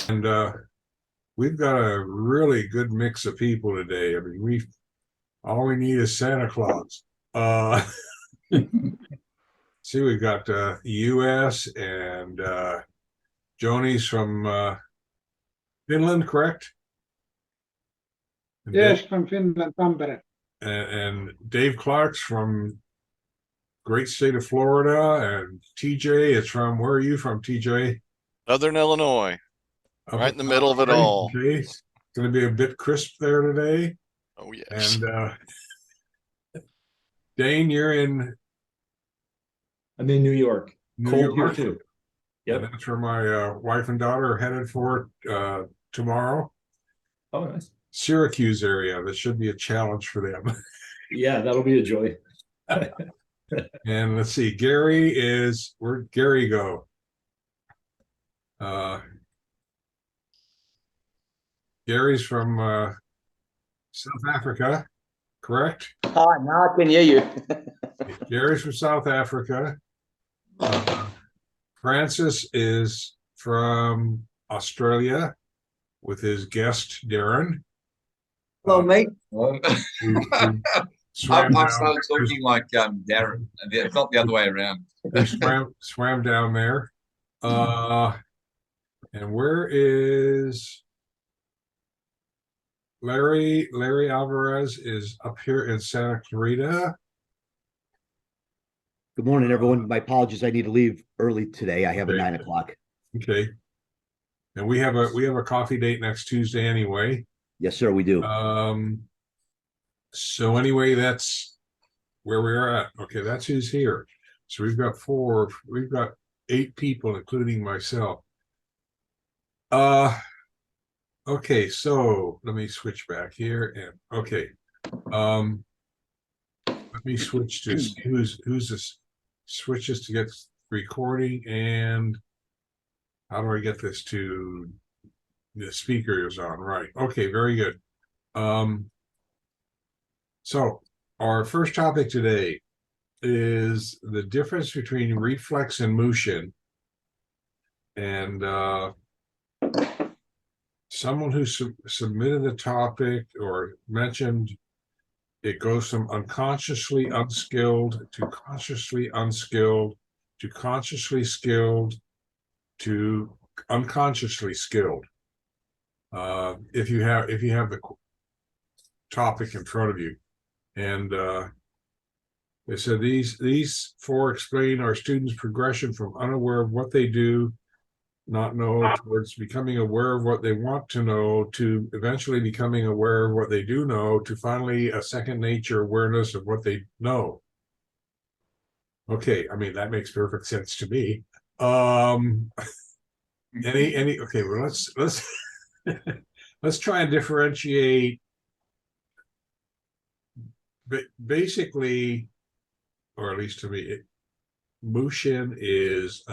And we've got a really good mix of people today. I mean, all we need is Santa Claus. See, we've got US and Joni's from Finland, correct? And Yes, from Finland, Tampere. and Dave Clark's from great state of Florida, and TJ is from, where are you from, TJ? Southern Illinois, Up right in the middle of it all. Okay. It's going to be a bit crisp there today. Oh, yes. And Dane, I'm in New York. New Cold York? here too. Yep. And that's where my wife and daughter are headed for tomorrow. Oh, nice. Syracuse area. That should be a challenge for them. Yeah, that'll be a joy. And let's see, where'd Gary go? Gary's from South Africa, correct? Hi, now I can hear you. Gary's from South Africa. Francis is from Australia with his guest, Darren. Hello, mate. who I swam down- started talking like Darren, and it felt the other way around. who swam down there. And where is Larry? Larry Alvarez is up here in Santa Clarita. Good morning, everyone. My apologies. I need to leave early today. I have a Okay. 9 o'clock. Okay. And we have a coffee date next Tuesday anyway. Yes, sir, we do. So anyway, that's where we are at. Okay, that's who's here. So we've got 8 people, including myself. Okay, so let me switch back here and okay. Let me switch to who's this switches to get recording, and how do I get this to the speaker is on, right? Okay, very good. So our first topic today is the difference between reflex and motion. And someone who submitted the topic or mentioned it goes from unconsciously unskilled to consciously unskilled to consciously skilled to unconsciously skilled. If you have the topic in front of you, and they said these 4 explain our students' progression from unaware of what they do not know towards becoming aware of what they want to know to eventually becoming aware of what they do know to finally a second nature awareness of what they know. Okay, I mean that makes perfect sense to me. Okay, well let's let's try and differentiate. Basically, or at least to me, motion is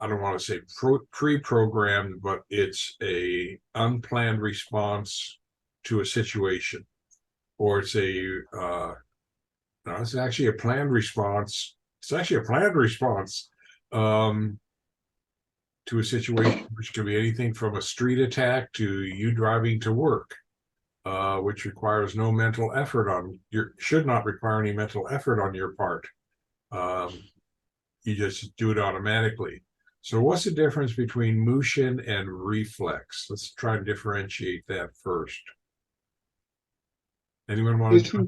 I don't want to say pre-programmed, but it's a unplanned response to a situation, or it's no, it's actually a planned response. It's actually a planned response to a situation, which can be anything from a street attack to you driving to work, which requires no mental effort should not require any mental effort on your part. You just do it automatically. So what's the difference between motion and reflex? Let's try and differentiate that first. Anyone want to?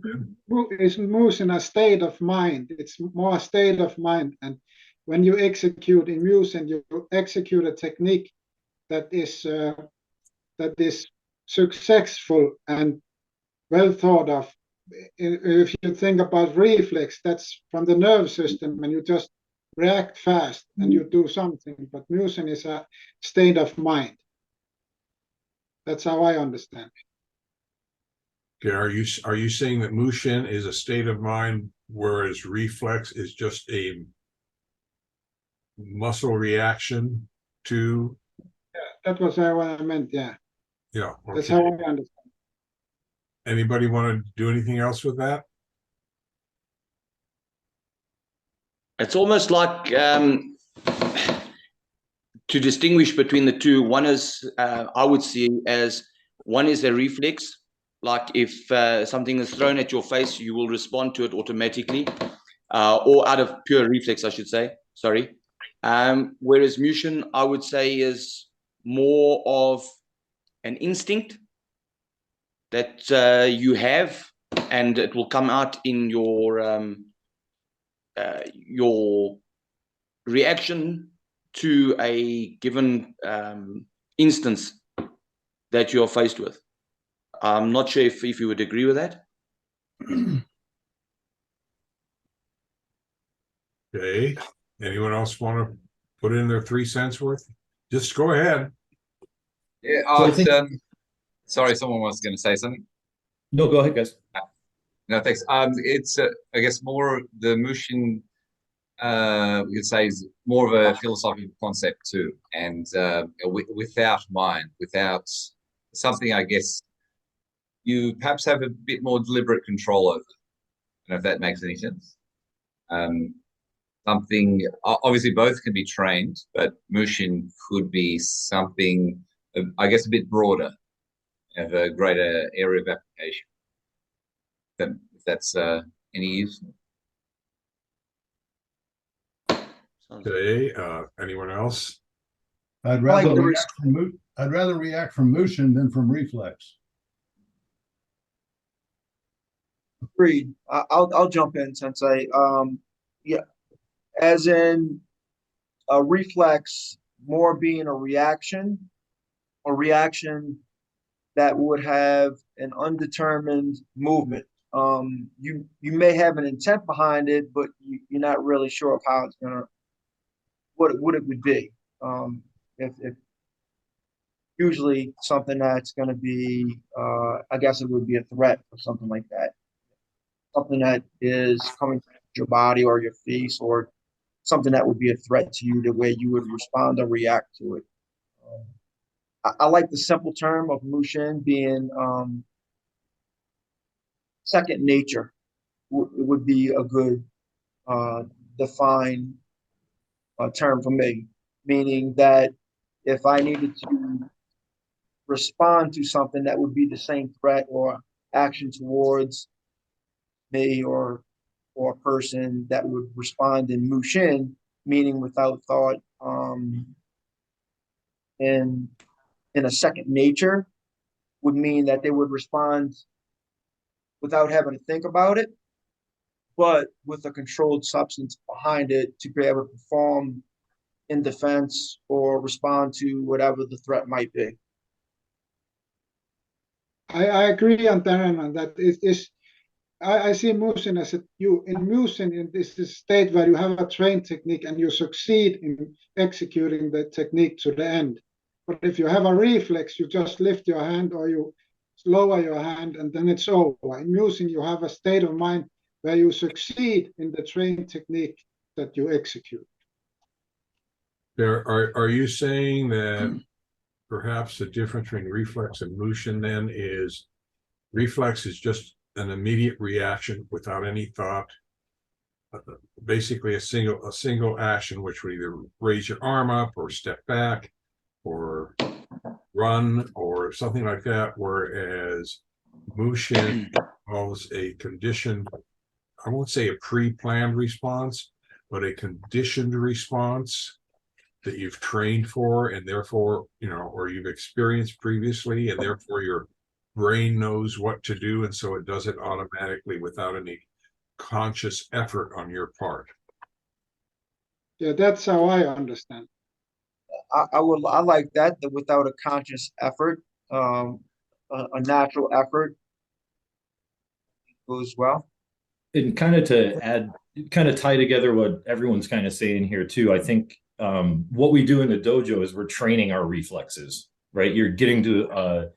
Isn't motion a state of mind? It's more a state of mind. And when you execute in motion, you execute a technique that is successful and well thought of. If you think about reflex, that's from the nerve system, and you just react fast and you do something. But motion is a state of mind. That's how I understand it. Okay, are you saying that motion is a state of mind, whereas reflex is just a muscle reaction to? Yeah, that was how I meant. Yeah. Yeah. Okay. That's how I understand. Anybody want to do anything else with that? It's almost like to distinguish between the two, one is, I would see as one is a reflex, like if something is thrown at your face, you will respond to it automatically, or out of pure reflex, I should say, sorry. Whereas Mushin, I would say, is more of an instinct that you have, and it will come out in your reaction to a given instance that you're faced with. I'm not sure if you would agree with that. Okay, anyone else want to put in their 3 cents worth? Just go ahead. Yeah. So I think- Sorry, someone was going to say something. No, go ahead, guys. No, thanks. It's I guess more the Mushin. We could say is more of a philosophical concept too, and without mind, without something, I guess you perhaps have a bit more deliberate control over. I don't know if that makes any sense. Something, obviously both can be trained, but Mushin could be something, I guess, a bit broader, have a greater area of application. If that's any use. Okay, anyone else? I'd like rather the react from I'd rather react from motion than from reflex. Agreed. I'll jump in since yeah, as in a reflex more being a reaction that would have an undetermined movement. You may have an intent behind it, but you're not really sure of how it's gonna what it would be. If usually something that's going to be, I guess it would be a threat or something like that. Something that is coming from your body or your face, or something that would be a threat to you, the way you would respond or react to it. I like the simple term of Mushin being second nature. It would be a good defined term for me, meaning that if I needed to respond to something that would be the same threat or action towards me or a person, that would respond in Mushin, meaning without thought, in a second nature, would mean that they would respond without having to think about it, but with a controlled substance behind it to be able to perform in defense or respond to whatever the threat might be. I agree on Darren on that. It is. I see Mushin as in this state where you have a trained technique and you succeed in executing the technique to the end. But if you have a reflex, you just lift your hand or you lower your hand and then it's over. In Mushin, you have a state of mind where you succeed in the trained technique that you execute. Are you saying that perhaps the difference between reflex and Mushin then is reflex is just an immediate reaction without any thought, basically a single action, which would either raise your arm up or step back or run or something like that, whereas Mushin involves a conditioned, I won't say a pre-planned response, but a conditioned response that you've trained for, and therefore, or you've experienced previously, and therefore your brain knows what to do, and so it does it automatically without any conscious effort on your part. Yeah, that's how I understand. I like that without a conscious effort, a natural effort goes well. And kind of to add, kind of tie together what everyone's kind of saying here too, I think what we do in the dojo is we're training our reflexes, right? You're getting to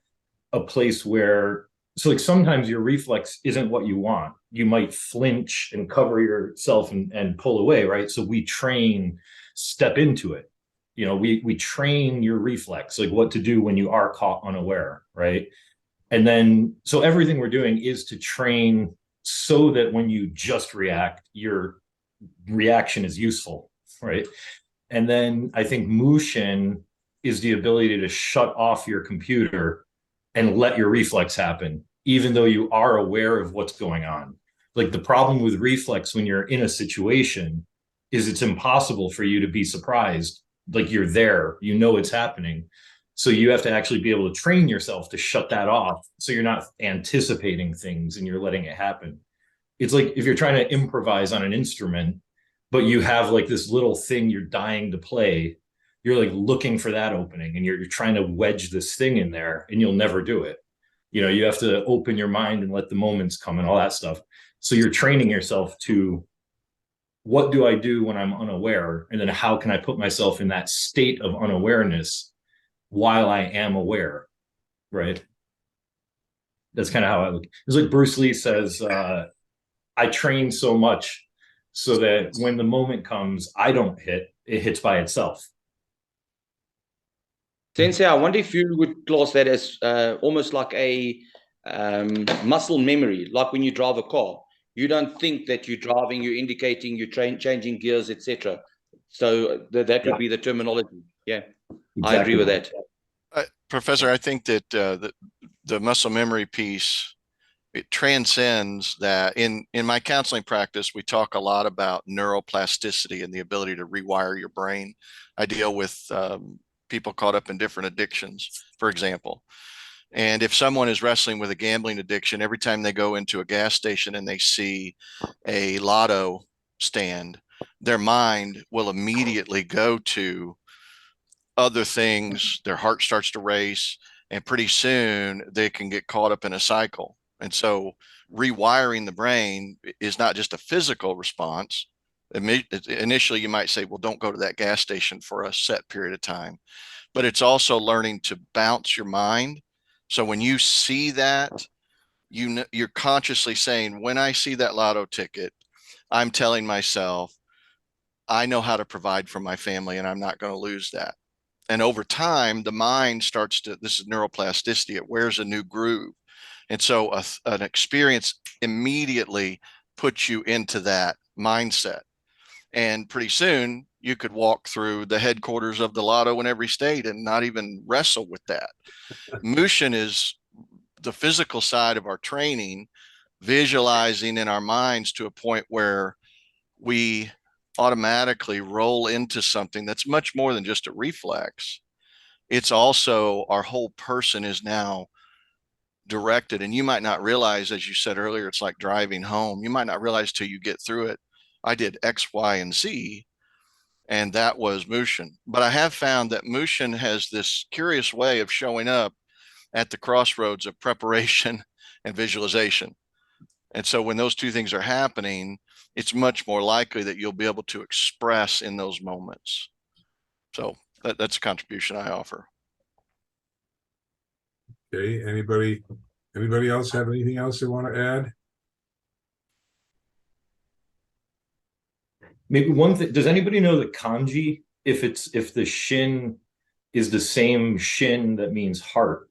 a place where, so like sometimes your reflex isn't what you want. You might flinch and cover yourself and pull away, right? So we train, step into it. We train your reflex, like what to do when you are caught unaware, right? And then, so everything we're doing is to train so that when you just react, your reaction is useful, right? And then I think Mushin is the ability to shut off your computer and let your reflex happen, even though you are aware of what's going on. Like the problem with reflex when you're in a situation is it's impossible for you to be surprised. Like you're there, you know it's happening. So you have to actually be able to train yourself to shut that off. So you're not anticipating things and you're letting it happen. It's like if you're trying to improvise on an instrument, but you have like this little thing you're dying to play, you're like looking for that opening and you're trying to wedge this thing in there and you'll never do it. You know, you have to open your mind and let the moments come and all that stuff. So you're training yourself to, what do I do when I'm unaware? And then how can I put myself in that state of unawareness while I am aware, right? That's kind of how I look. It's like Bruce Lee says, I train so much so that when the moment comes, I don't hit, it hits by itself. Sensei, I wonder if you would class that as almost like a muscle memory, like when you drive a car. You don't think that you're driving, you're indicating, you're changing gears, etc. So that would be the terminology. Yeah, exactly. I agree with that. Professor, I think that the muscle memory piece, it transcends that. In my counseling practice, we talk a lot about neuroplasticity and the ability to rewire your brain. I deal with people caught up in different addictions, for example. And if someone is wrestling with a gambling addiction, every time they go into a gas station and they see a lotto stand, their mind will immediately go to other things. Their heart starts to race, and pretty soon they can get caught up in a cycle. And so rewiring the brain is not just a physical response. Initially, you might say, well, don't go to that gas station for a set period of time. But it's also learning to bounce your mind. So when you see that, you're consciously saying, when I see that lotto ticket, I'm telling myself, I know how to provide for my family and I'm not going to lose that. And over time, the mind starts to, this is neuroplasticity, it wears a new groove. And so an experience immediately puts you into that mindset. And pretty soon you could walk through the headquarters of the lotto in every state and not even wrestle with that. Mushin is the physical side of our training, visualizing in our minds to a point where we automatically roll into something that's much more than just a reflex. It's also our whole person is now directed, and you might not realize, as you said earlier, it's like driving home. You might not realize till you get through it. I did X, Y, and Z, and that was Mushin. But I have found that Mushin has this curious way of showing up at the crossroads of preparation and visualization. And so when those two things are happening, it's much more likely that you'll be able to express in those moments. So that's a contribution I offer. Okay, anybody else have anything else they want to add? Maybe one thing, does anybody know the kanji? If the shin is the same shin that means heart?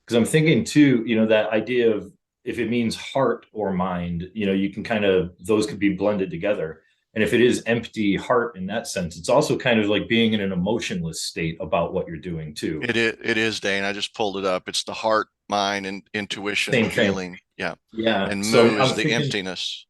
Because I'm thinking too, you know, that idea of if it means heart or mind, you know, you can kind of, those could be blended together. And if it is empty heart in that sense, it's also kind of like being in an emotionless state about what you're doing too. It is, Dane. I just pulled it up. It's the heart, mind, and intuition, Same and thing. feeling. Yeah. Yeah. And So mu is the emptiness.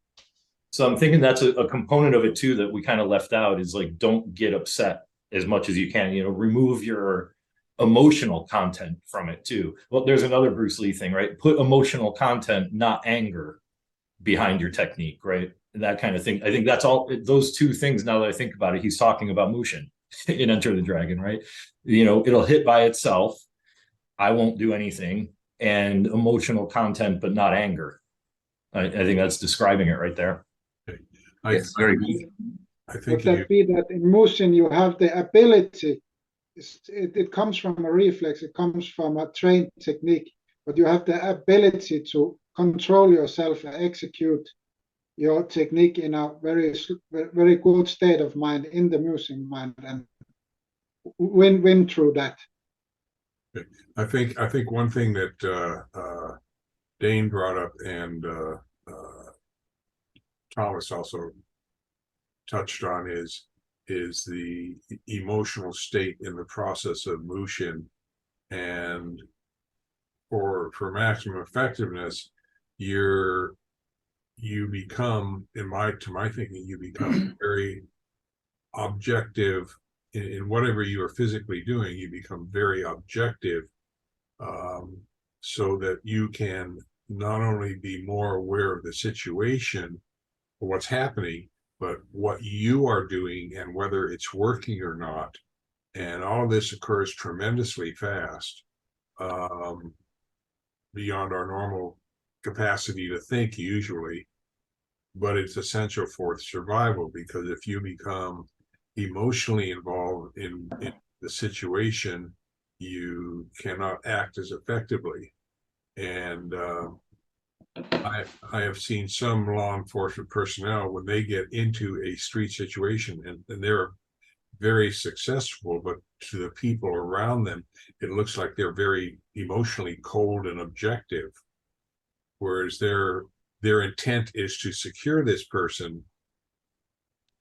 So I'm thinking that's a component of it too that we kind of left out, is like, don't get upset as much as you can, you know, remove your emotional content from it too. Well, there's another Bruce Lee thing, right? Put emotional content, not anger, behind your technique, right? And that kind of thing. I think that's all, those two things, now that I think about it, he's talking about Mushin in Enter the Dragon, right? You know, it'll hit by itself. I won't do anything. And emotional content, but not anger. I think that's describing it right there. Yes, very good. I think Would that be that in Mushin you have the ability, it comes from a reflex, it comes from a trained technique, but you have the ability to control yourself and execute your technique in a very, very good state of mind, in the Mushin mind, and win through that. I think one thing that Dane brought up and Thomas also touched on is is the emotional state in the process of mushin. And for maximum effectiveness, you become, to my thinking, you become very objective in whatever you are physically doing. You become very objective, so that you can not only be more aware of the situation or what's happening, but what you are doing and whether it's working or not. And all of this occurs tremendously fast, beyond our normal capacity to think usually, but it's essential for survival, because if you become emotionally involved in the situation, you cannot act as effectively. And I have seen some law enforcement personnel, when they get into a street situation and they're very successful, but to the people around them, it looks like they're very emotionally cold and objective, whereas their intent is to secure this person,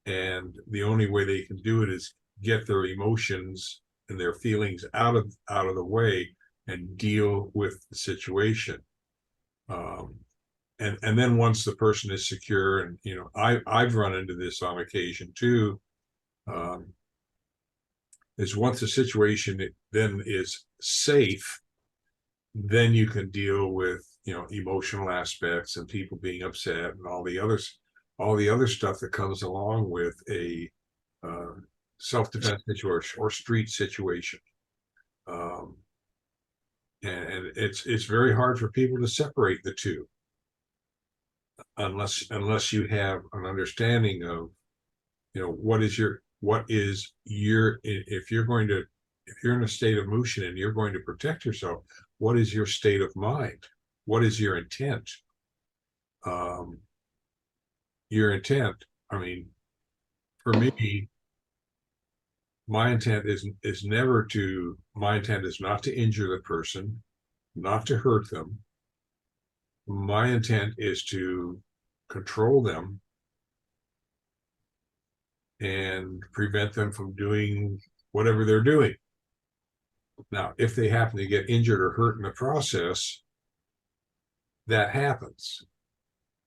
and the only way they can do it is get their emotions and their feelings out of the way and deal with the situation. And then once the person is secure, and I've run into this on occasion too, is once the situation then is safe, then you can deal with emotional aspects and people being upset and all the other stuff that comes along with a self-defense situation or street situation. And it's very hard for people to separate the two, unless you have an understanding of if you're in a state of motion and you're going to protect yourself, what is your state of mind? What is your intent? Your intent, I mean, for me, my intent is not to injure the person, not to hurt them. My intent is to control them and prevent them from doing whatever they're doing. Now, if they happen to get injured or hurt in the process, that happens,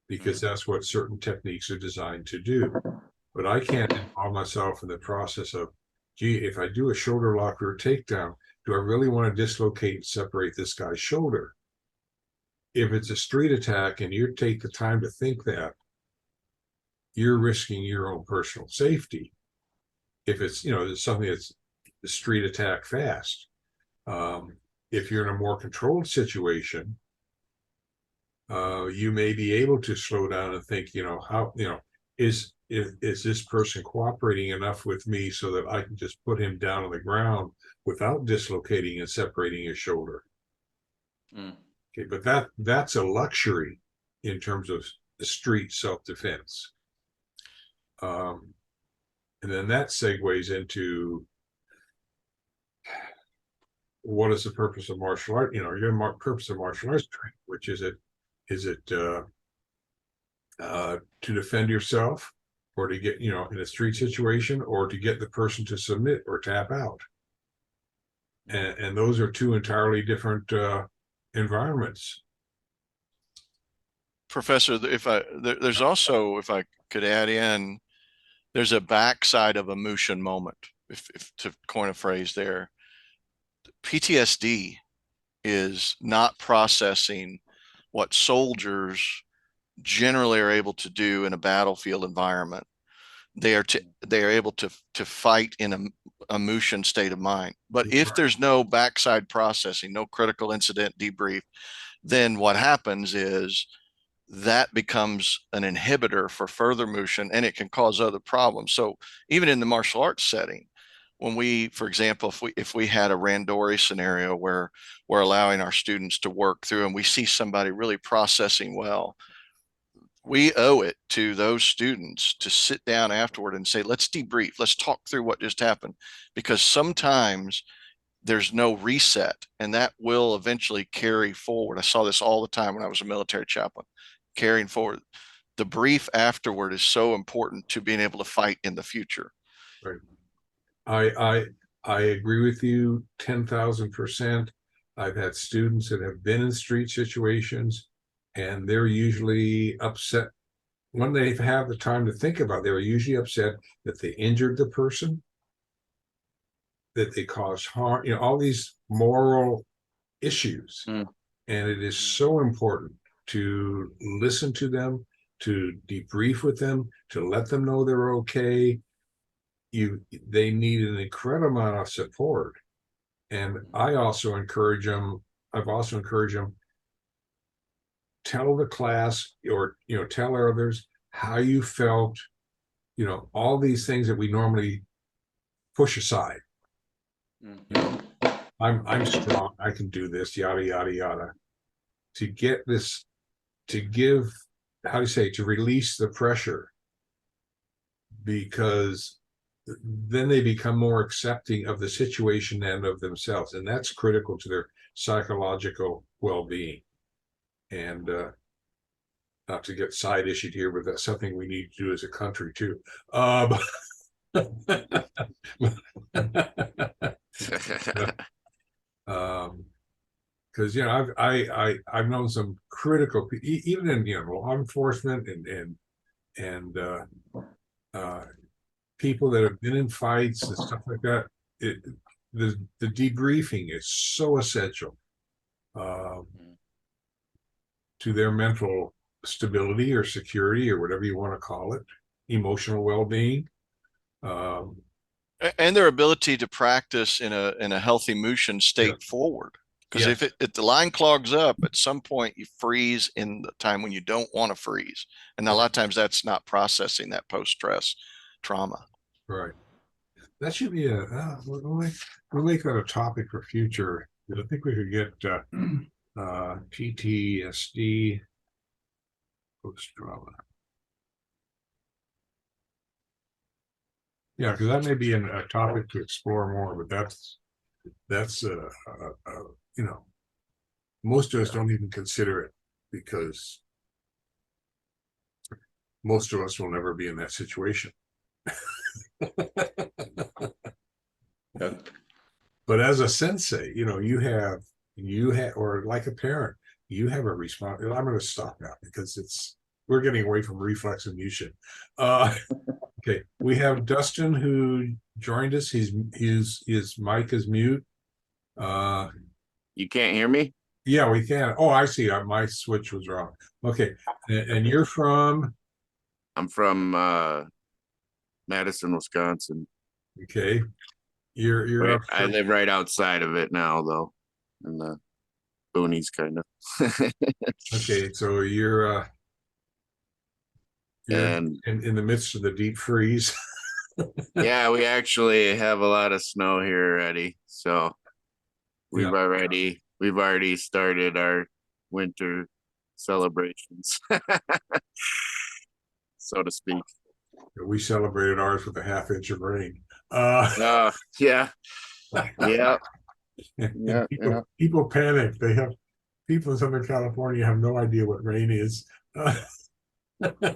because that's what certain techniques are designed to do. But I can't involve myself in the process of, gee, if I do a shoulder lock or a takedown, do I really want to dislocate and separate this guy's shoulder? If it's a street attack and you take the time to think that, you're risking your own personal safety. If it's something that's a street attack fast. If you're in a more controlled situation, you may be able to slow down and think, is this person cooperating enough with me so that I can just put him down on the ground without dislocating and separating his shoulder? Okay, but that's a luxury in terms of the street self-defense. And then that segues into, what is the purpose of martial art? Your purpose of martial arts training, which is it to defend yourself, or to get, in a street situation, or to get the person to submit or tap out? And those are two entirely different environments. Professor, there's also, if I could add in, there's a backside of a mushin moment, if to coin a phrase there. PTSD is not processing what soldiers generally are able to do in a battlefield environment. They are able to fight in a mushin state of mind. But if there's no backside processing, no critical incident debrief, then what happens is that becomes an inhibitor for further mushin, and it can cause other problems. So even in the martial arts setting, when we, for example, if we had a randori scenario where we're allowing our students to work through and we see somebody really processing well, we owe it to those students to sit down afterward and say, let's debrief, let's talk through what just happened, because sometimes there's no reset, and that will eventually carry forward. I saw this all the time when I was a military chaplain, carrying forward. The brief afterward is so important to being able to fight in the future. Right. I agree with you 10,000%. I've had students that have been in street situations, and they're usually upset when they have the time to think about it. They're usually upset that they injured the person, that they caused harm, all these moral issues. Mm. And it is so important to listen to them, to debrief with them, to let them know they're okay. They need an incredible amount of support. And I've also encouraged them, tell the class, or tell others how you felt, all these things that we normally push aside. I'm strong, I can do this, yada yada yada. To get this, to give, how do you say, to release the pressure, because then they become more accepting of the situation and of themselves, and that's critical to their psychological well-being. And not to get side issued here, but that's something we need to do as a country too. Because I've known some critical, even in law enforcement and people that have been in fights and stuff like that. The debriefing is so essential to their mental stability or security, or whatever you want to call it, emotional well-being. And their ability to practice in a healthy motion state forward. Because if the line clogs up, at some point you freeze in the time when you don't want to freeze. And a lot of times that's not processing that post-stress trauma. Right. That should be we'll make that a topic for future. I think we could get PTSD post-trauma. Yeah, because that may be a topic to explore more, but that's most of us don't even consider it, because most of us will never be in that situation. But as a sensei, you have, or like a parent, you have a response. I'm going to stop now because we're getting away from reflex and motion. Okay, we have Dustin who joined us. His mic is mute. You can't hear me? Yeah, we can. Oh, I see. My switch was wrong. Okay, and you're from? I'm from Madison, Wisconsin. Okay, you're. I live right outside of it now, though, in the boonies, kind of. Okay, so you're in the midst of the deep freeze. Yeah, we actually have a lot of snow here already, so we've already started our winter celebrations, so to speak. We celebrated ours with a half-inch of rain. Yeah. Yeah. People panic. People in Southern California have no idea what rain is.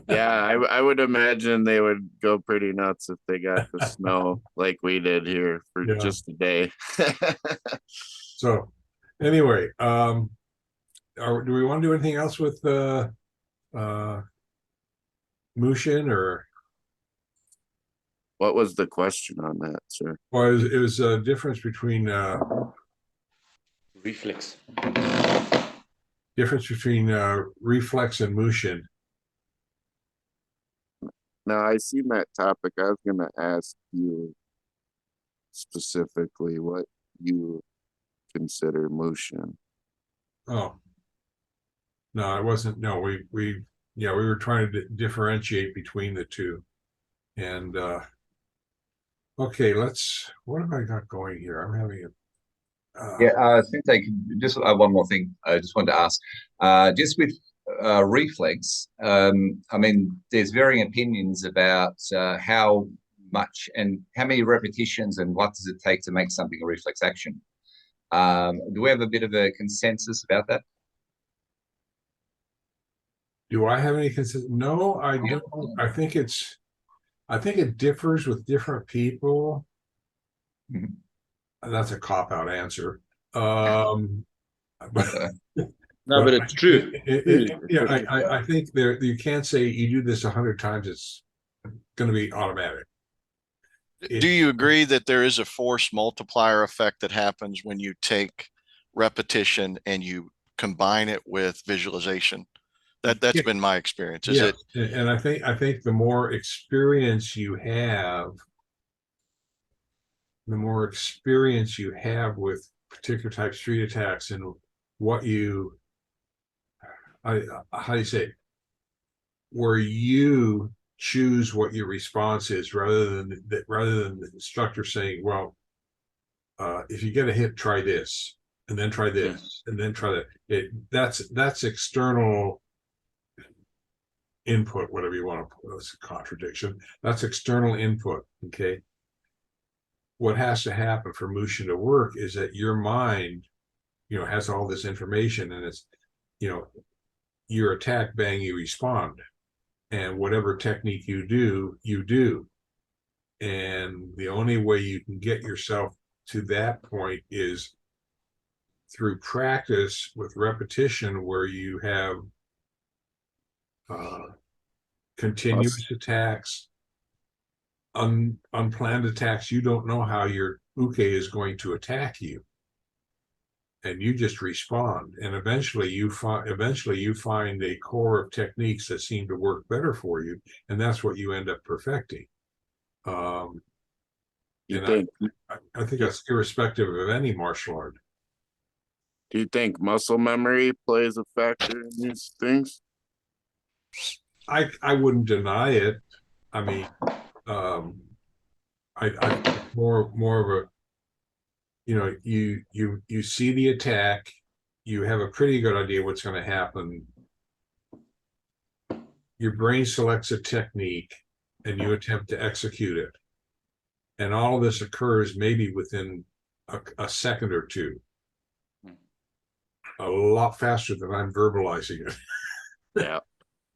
Yeah, I would imagine they would go pretty nuts if they got the snow like we did here for just a day. So anyway, do we want to do anything else with Mushin, or what was the question on that, sir? Well, it was a difference between reflex. Reflex and Mushin. Now, I seen that topic. I was going to ask you specifically what you consider motion. Oh, no, it wasn't. No, we were trying to differentiate between the two. And okay, what have I got going here? I'm having I think they can just one more thing. I just wanted to ask, just with reflex. I mean, there's varying opinions about how much and how many repetitions and what does it take to make something a reflex action. Do we have a bit of a consensus about that? Do I have any consensus? No, I don't. I think it's I think it differs with different people. Mhm. That's a cop-out answer. But No, but it's true. yeah, I think there you can't say you do this 100 times, it's going to be automatic. Do you agree that there is a force multiplier effect that happens when you take repetition and you combine it with visualization? That's been my experience. Is it? And I think the more experience you have, with particular type street attacks and what you, how do you say it? Where you choose what your response is rather than the instructor saying, well, if you get a hit, try this, and then try this, and then try that. That's external input, whatever you want to put. It's a contradiction. That's external input. Okay. What has to happen for Mushin to work is that your mind, has all this information, and it's, your attack, bang, you respond. And whatever technique you do. And the only way you can get yourself to that point is through practice with repetition, where you have continuous attacks, unplanned attacks. You don't know how your uke is going to attack you, and you just respond. And eventually you find a core of techniques that seem to work better for you, and that's what you end up perfecting. I think that's irrespective of any martial art. Do you think muscle memory plays a factor in these things? I wouldn't deny it. I mean, I more of a, you see the attack, you have a pretty good idea what's going to happen. Your brain selects a technique and you attempt to execute it. And all of this occurs maybe within a second or two. A lot faster than I'm verbalizing it. Yeah.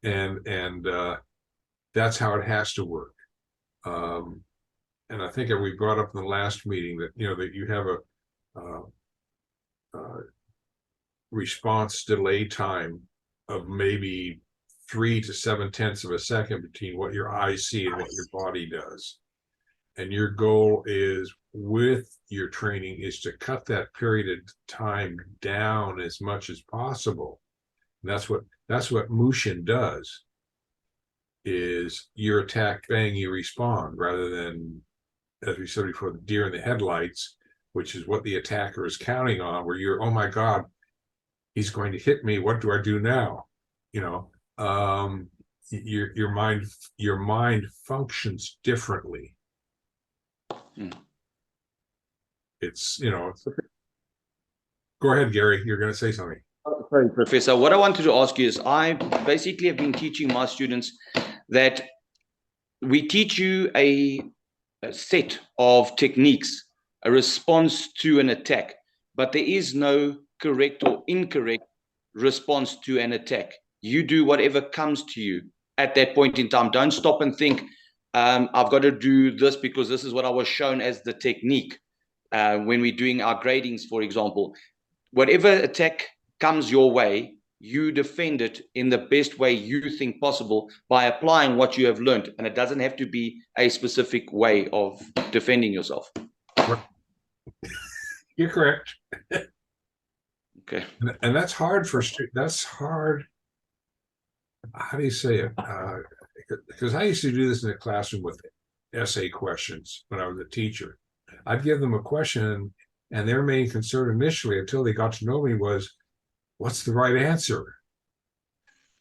And that's how it has to work. And I think we brought up in the last meeting that, that you have a response delay time of maybe 3 to 7/10 of a second between what your eyes see and what your body does. And your goal is, with your training, is to cut that period of time down as much as possible. And that's what Mushin does. Is your attack, bang, you respond, rather than, as we said before, the deer in the headlights, which is what the attacker is counting on, where you're, oh my God, he's going to hit me. What do I do now? Your mind functions differently. It's, go ahead, Gary, you're going to say something. Sorry, Professor. What I wanted to ask you is, I basically have been teaching my students that we teach you a set of techniques, a response to an attack, but there is no correct or incorrect response to an attack. You do whatever comes to you at that point in time. Don't stop and think, I've got to do this because this is what I was shown as the technique. When we're doing our gradings, for example, whatever attack comes your way, you defend it in the best way you think possible by applying what you have learned. And it doesn't have to be a specific way of defending yourself. You're correct. Okay. And that's hard how do you say it? Because I used to do this in a classroom with essay questions when I was a teacher. I'd give them a question, and their main concern initially, until they got to know me, was, what's the right answer?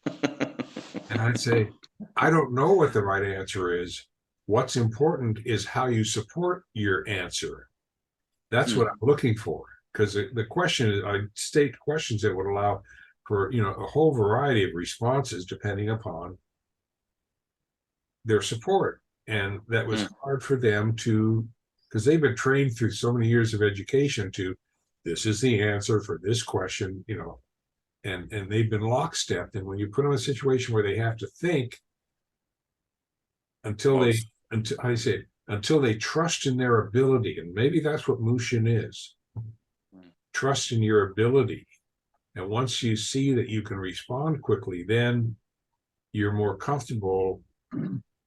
And I'd say, I don't know what the right answer is. What's important is how you support your answer. That's what I'm looking for. Because the question is, I state questions that would allow for, a whole variety of responses depending upon their support. And that was hard for them to, because they've been trained through so many years of education to, this is the answer for this question, and they've been lockstep. And when you put them in a situation where they have to think until until I say until they trust in their ability, and maybe that's what Mushin is. Trust in your ability. And once you see that you can respond quickly, then you're more comfortable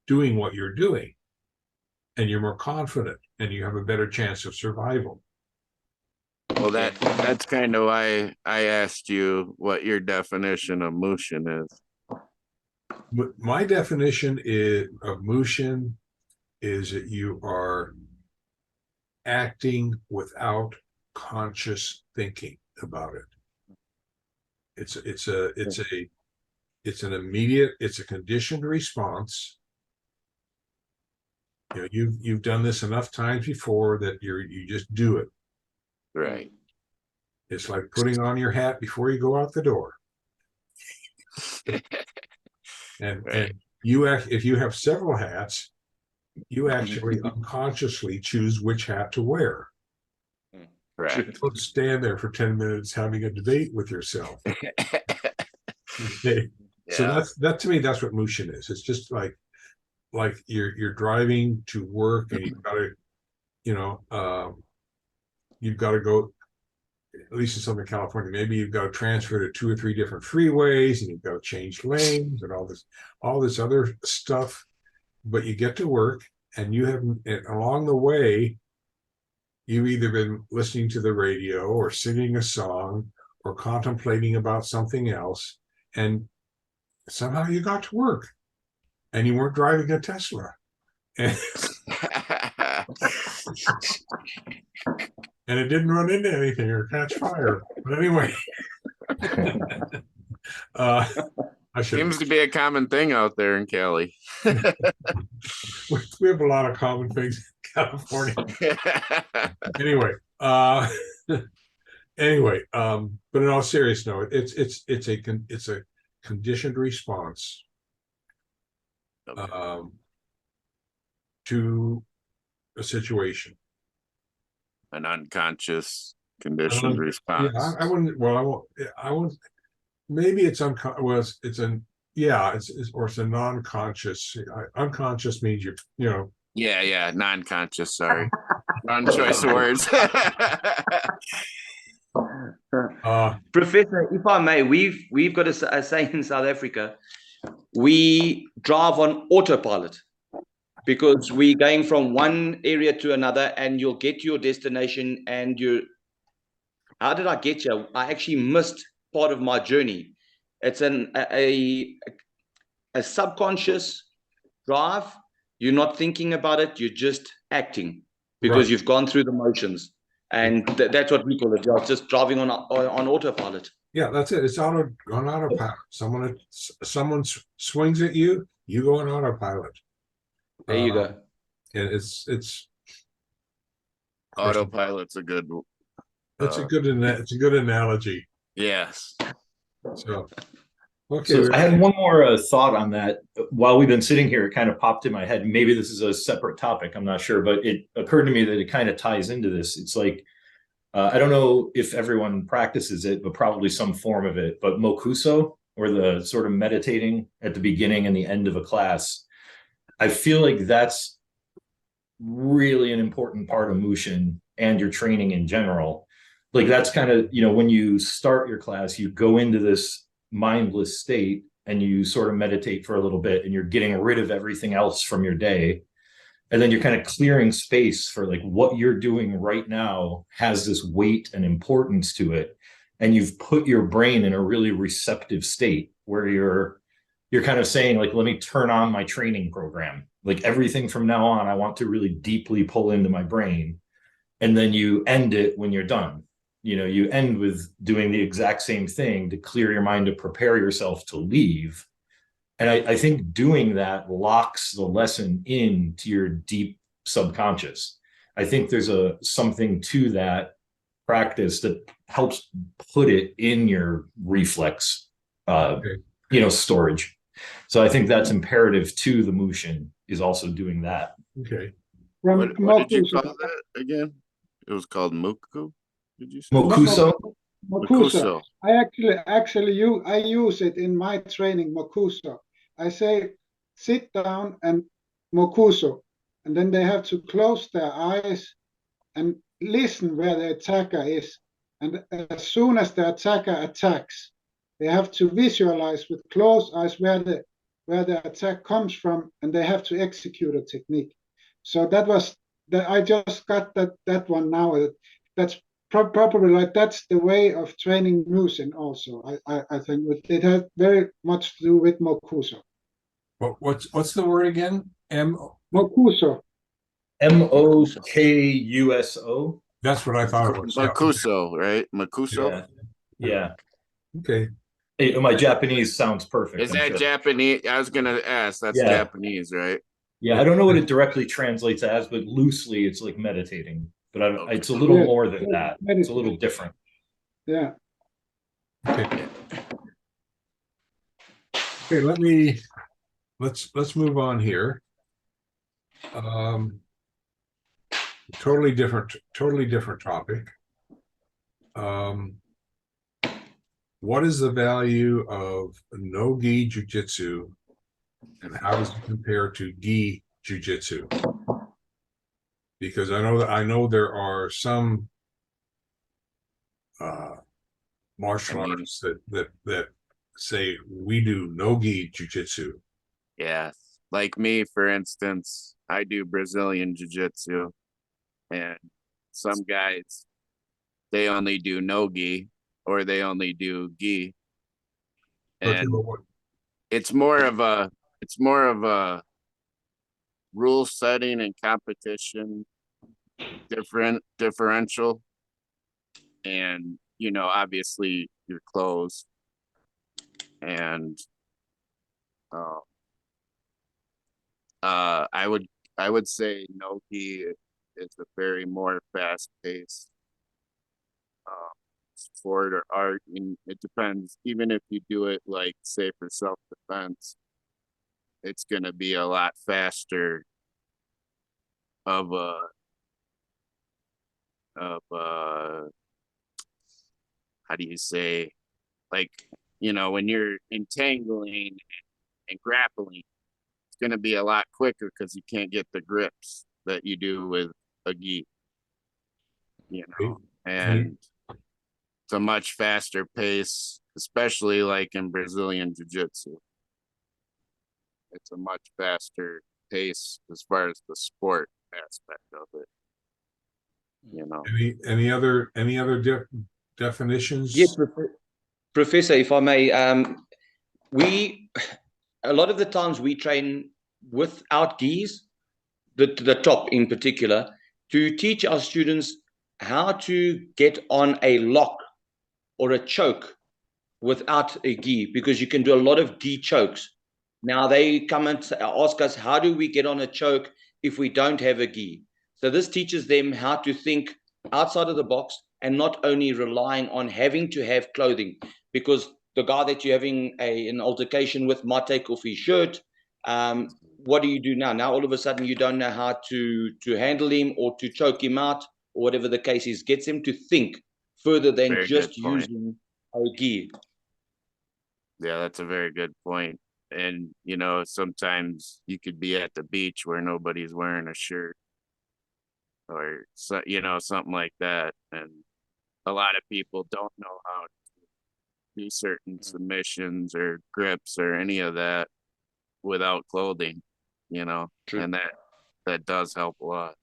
doing what you're doing, and you're more confident, and you have a better chance of survival. Well, that's kind of why I asked you what your definition of Mushin is. But my definition of Mushin is that you are acting without conscious thinking about it. It's an immediate, it's a conditioned response. You know, you've done this enough times before that you just do it. Right. It's like putting on your hat before you go out the door. And Right. if you have several hats, you actually unconsciously choose which hat to wear. Right. Don't stand there for 10 minutes having a debate with yourself. Okay. So that to me, that's what Mushin is. It's just like you're driving to work and you've got to, you've got to go, at least in Southern California, maybe you've got to transfer to 2 or 3 different freeways and you've got to change lanes and all this other stuff. But you get to work and along the way, you've either been listening to the radio or singing a song or contemplating about something else, and somehow you got to work and you weren't driving a Tesla. And it didn't run into anything or catch fire. But anyway, Seems to be a common thing out there in Cali. We have a lot of common things in California. Anyway, but in all seriousness, no, it's a conditioned response to a situation. An unconscious conditioned response. Yeah, I wouldn't. Maybe it's unconscious. It's a non-conscious. Unconscious means Yeah, non-conscious. Sorry, wrong choice of words. Professor, if I may, we've got a saying in South Africa: we drive on autopilot, because we're going from one area to another, and you'll get to your destination, and how did I get here? I actually missed part of my journey. It's a subconscious drive. You're not thinking about it, you're just acting because you've gone through the motions. And that's what we call it. You're just driving on autopilot. Yeah, that's it. It's on autopilot. Someone swings at you, you go on autopilot. There you go. And it's Autopilot's a good. It's a good analogy. Yes. So, okay. So I had one more thought on that. While we've been sitting here, it kind of popped in my head. Maybe this is a separate topic, I'm not sure, but it occurred to me that it kind of ties into this. It's like, I don't know if everyone practices it, but probably some form of it. But mokuso, or the sort of meditating at the beginning and the end of a class, I feel like that's really an important part of Mushin and your training in general. Like that's kind of, when you start your class, you go into this mindless state and you sort of meditate for a little bit and you're getting rid of everything else from your day. And then you're kind of clearing space for like what you're doing right now has this weight and importance to it. And you've put your brain in a really receptive state where you're kind of saying like, let me turn on my training program. Like everything from now on, I want to really deeply pull into my brain. And then you end it when you're done. You end with doing the exact same thing to clear your mind, to prepare yourself to leave. And I think doing that locks the lesson into your deep subconscious. I think there's something to that practice that helps put it in your reflex, storage. So I think that's imperative to the Mushin, is also doing that. Okay. What did you call that again? It was called Muku. Did you say Mokuso? Mokuso. I use it in my training, Mokuso. I say, sit down and Mokuso. and then they have to close their eyes and listen where the attacker is. And as soon as the attacker attacks, they have to visualize with closed eyes where the attack comes from, and they have to execute a technique. So that was that. I just got that one now. That's probably like that's the way of training Musin also. I think it has very much to do with Mokuso. What's the word again? Mokuso. Mokuso. That's what I thought it was. Yeah. Makuso, right? Makuso. Yeah. Okay. Hey, my Japanese sounds perfect. Is I'm that sure. Japanese? I was gonna ask. That's Yeah. Japanese, right? Yeah, I don't know what it directly translates as, but loosely it's like meditating. But it's a little Yeah. more than that. It's a little different. Yeah. Okay. Okay, let's move on here. Totally different topic. What is the value of no-gi jujitsu, and how does it compare to gi jujitsu? Because I know there are some martial arts that say we do no-gi jujitsu. Yeah. Like me, for instance, I do Brazilian jiu-jitsu, and some guys, they only do no gi or they only do gi. And it's more of a rule setting and competition differential. And obviously your clothes, and I would say no gi is a very more fast paced sport or art. And it depends. Even if you do it like, say, for self defense, it's gonna be a lot faster of a how do you say, like, when you're entangling and grappling, it's going to be a lot quicker because you can't get the grips that you do with a gi, and it's a much faster pace, especially like in Brazilian jiu-jitsu. It's a much faster pace as far as the sport aspect of it. Any other definitions? Yes, Professor, if I may, a lot of the times we train without gis, the top in particular, to teach our students how to get on a lock or a choke without a gi, because you can do a lot of gi chokes. Now they come and ask us, how do we get on a choke if we don't have a gi? So this teaches them how to think outside of the box and not only relying on having to have clothing, because the guy that you're having an altercation with might take off his shirt. What do you do now? Now all of a sudden you don't know how to handle him or to choke him out, or whatever the case is. Gets him to think further than Very just good point. using a gi. Yeah, that's a very good point. And sometimes you could be at the beach where nobody's wearing a shirt, or something like that, and a lot of people don't know how to do certain submissions or grips or any of that without clothing. True. And that does help a lot.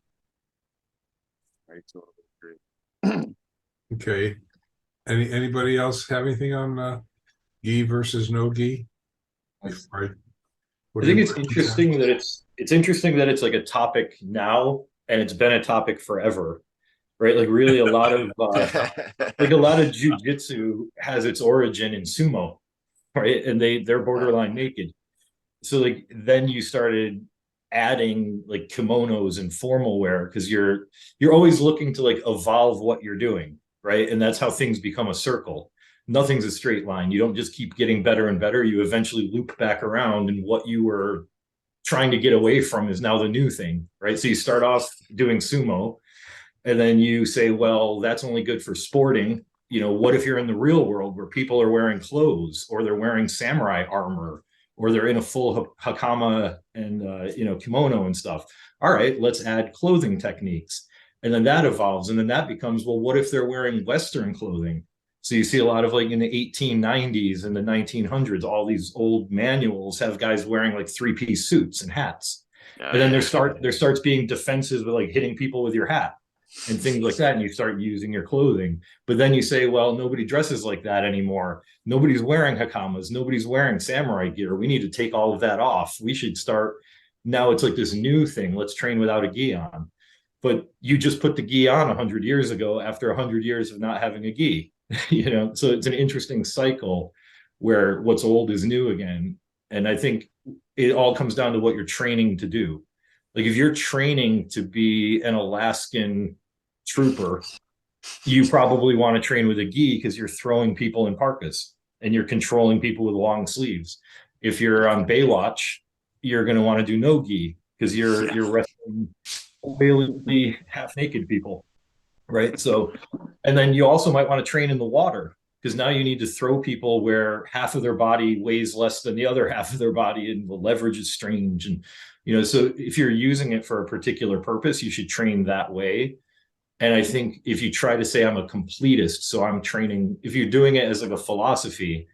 I totally agree. Okay. Anybody else have anything on gi versus no gi? I think it's interesting that it's like a topic now, and it's been a topic forever, right? Like really a lot of jujitsu has its origin in sumo, right? And they're borderline naked. So like then you started adding like kimonos and formal wear, because you're always looking to like evolve what you're doing, right? And that's how things become a circle. Nothing's a straight line. You don't just keep getting better and better. You eventually loop back around, and what you were trying to get away from is now the new thing, right? So you start off doing sumo, and then you say, well, that's only good for sporting. What if you're in the real world where people are wearing clothes, or they're wearing samurai armor, or they're in a full hakama and kimono and stuff. All right, let's add clothing techniques. And then that evolves. And then that becomes, well, what if they're wearing Western clothing? So you see a lot of, like, in the 1890s and the 1900s, all these old manuals have guys wearing like 3-piece suits and hats. And then there starts being defenses with like hitting people with your hat and things like that. And you start using your clothing. But then you say, well, nobody dresses like that anymore. Nobody's wearing hakamas. Nobody's wearing samurai gear. We need to take all of that off. We should start. Now it's like this new thing. Let's train without a gi on. But you just put the gi on 100 years ago after 100 years of not having a gi. So it's an interesting cycle where what's old is new again. And I think it all comes down to what you're training to do. Like, if you're training to be an Alaskan trooper, you probably want to train with a gi because you're throwing people in parkas and you're controlling people with long sleeves. If you're on Baywatch, you're going to want to do no gi because you're wrestling oily half-naked people. Right. So, and then you also might want to train in the water because now you need to throw people where half of their body weighs less than the other half of their body, and the leverage is strange. And, so if you're using it for a particular purpose, you should train that way. And I think if you try to say I'm a completist, so I'm training, if you're doing it as like a philosophy,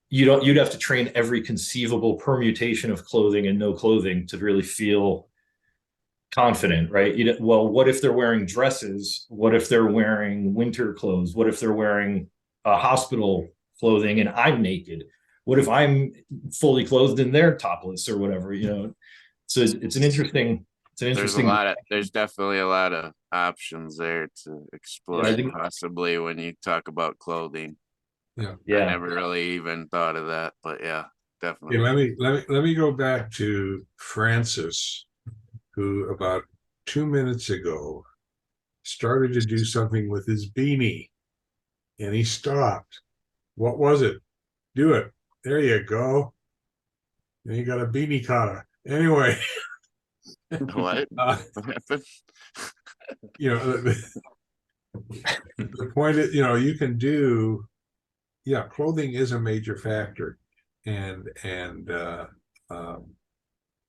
you'd have to train every conceivable permutation of clothing and no clothing to really feel confident, right? Well, what if they're wearing dresses? What if they're wearing winter clothes? What if they're wearing hospital clothing and I'm naked? What if I'm fully clothed and they're topless or whatever? So it's an interesting. There's definitely a lot of options there to explore, possibly, when you talk about clothing. Yeah. I never really even thought of that, but yeah, definitely. Let me go back to Francis, who about 2 minutes ago started to do something with his beanie, and he stopped. What was it? Do it. There you go. And you got a beanie kata. Anyway. What? The point is, you can do, clothing is a major factor. And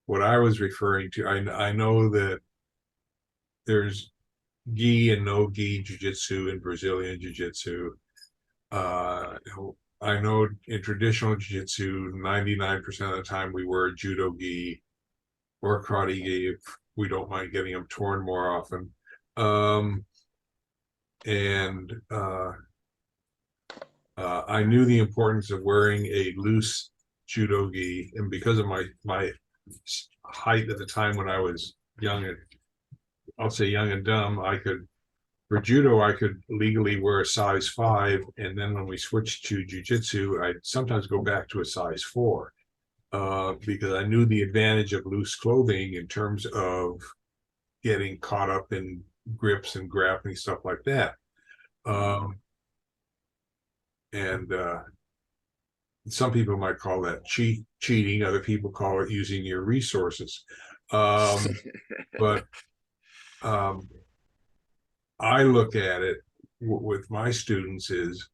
what I was referring to, I know that there's gi and no gi jiu-jitsu in Brazilian jiu-jitsu. I know in traditional jiu-jitsu, 99% of the time we wear judo gi or karate gi if we don't mind getting them torn more often. I knew the importance of wearing a loose judo gi, and because of my height at the time when I was young and dumb, for judo I could legally wear a size 5, and then when we switched to jiu-jitsu, I'd sometimes go back to a size 4, because I knew the advantage of loose clothing in terms of getting caught up in grips and grappling, stuff like that. Some people might call that cheating. Other people call it using your resources. But I look at it with my students is,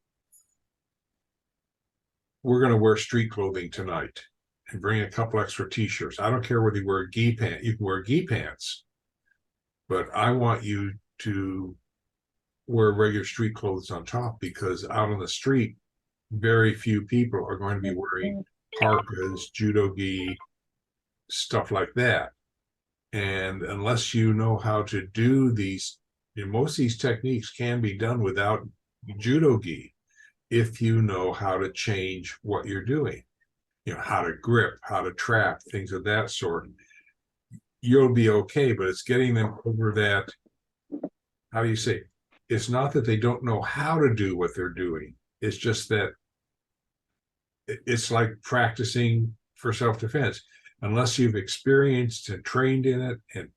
we're going to wear street clothing tonight and bring a couple extra t-shirts. I don't care whether you wear gi pants. You can wear gi pants, but I want you to wear regular street clothes on top, because out on the street, very few people are going to be wearing parkas, judo gi, stuff like that. And unless you know how to do these, most of these techniques can be done without judo gi, if you know how to change what you're doing, how to grip, how to trap, things of that sort. You'll be okay, but it's getting them over that, how do you say, it's not that they don't know how to do what they're doing. It's just that it's like practicing for self-defense. Unless you've experienced and trained in it and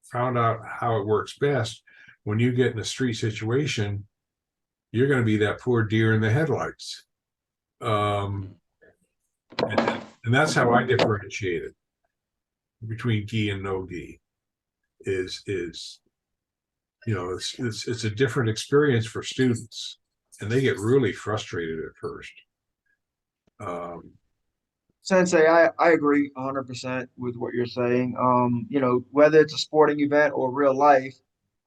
found out how it works best, when you get in a street situation, you're going to be that poor deer in the headlights. And that's how I differentiate it between gi and no gi. It's a different experience for students, and they get really frustrated at first. Sensei, I agree 100% with what you're saying. You know, whether it's a sporting event or real life,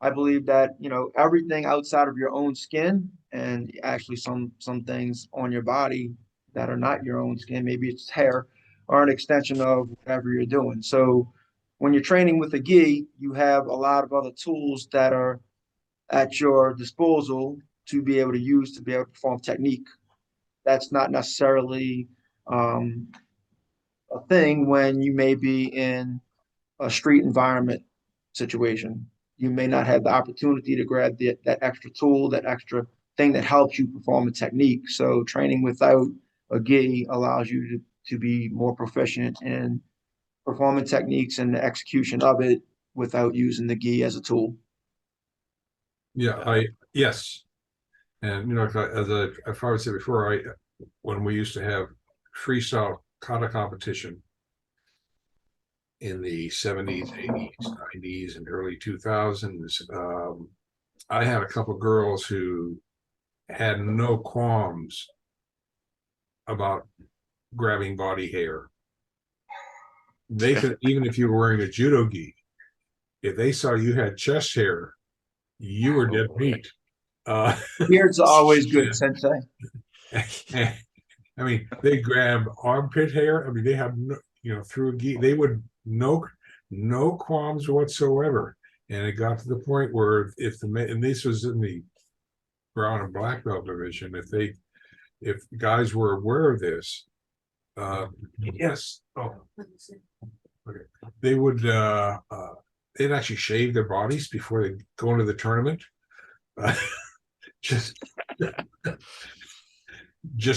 I believe that, you know, everything outside of your own skin and actually some things on your body that are not your own skin, maybe it's hair, are an extension of whatever you're doing. So when you're training with a gi, you have a lot of other tools that are at your disposal to be able to use to be able to perform technique. That's not necessarily a thing when you may be in a street environment situation. You may not have the opportunity to grab that extra tool, that extra thing that helps you perform a technique. So training without a gi allows you to be more proficient in performing techniques and the execution of it without using the gi as a tool. Yeah, yes. And, you know, as I said before, when we used to have freestyle kata competition in the 70s, 80s, 90s, and early 2000s, I had a couple girls who had no qualms about grabbing body hair. They could, even if you were wearing a judo gi, if they saw you had chest hair, you were dead meat. Beards are always good, Sensei. I mean, they grab armpit hair. I mean, they have no, you know, through a gi, they would no qualms whatsoever. And it got to the point where if and this was in the brown and black belt division, if guys were aware of this, yes, okay, they would they'd actually shave their bodies before they go into the tournament. Just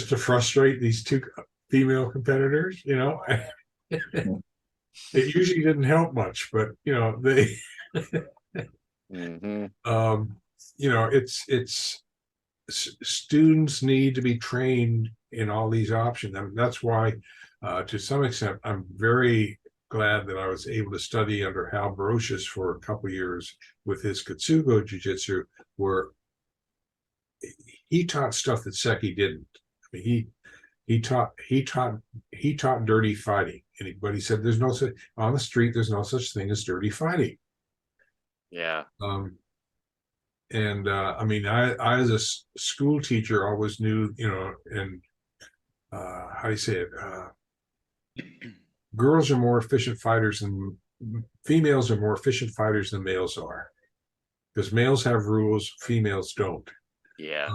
to frustrate these two female competitors, you know. It usually didn't help much, but you know, they you know, it's students need to be trained in all these options. And that's why to some extent I'm very glad that I was able to study under Hal Brocious for a couple of years with his Katsugo Jiu-Jitsu, where he taught stuff that Seki didn't. I mean, he taught dirty fighting, but he said there's no such on the street. There's no such thing as dirty fighting. Yeah. I mean, I as a school teacher always knew, you know, and how do you say it? Girls are more efficient fighters than females are more efficient fighters than males are, because males have rules, females don't. Yeah.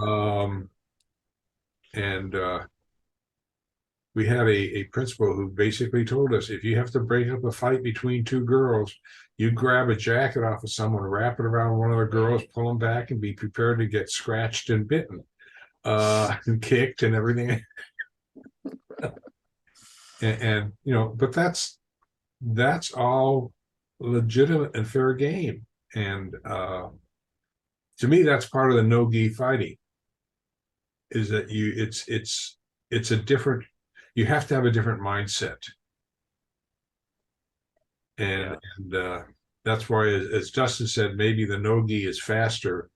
We had a principal who basically told us, if you have to break up a fight between two girls, you grab a jacket off of someone, wrap it around one of the girls, pull them back, and be prepared to get scratched and bitten, and kicked and everything. and you know, but that's all legitimate and fair game. And to me, that's part of the no-gi fighting. Is that it's a different. You have to have a different mindset, and that's why, as Dustin said, maybe the no-gi is faster,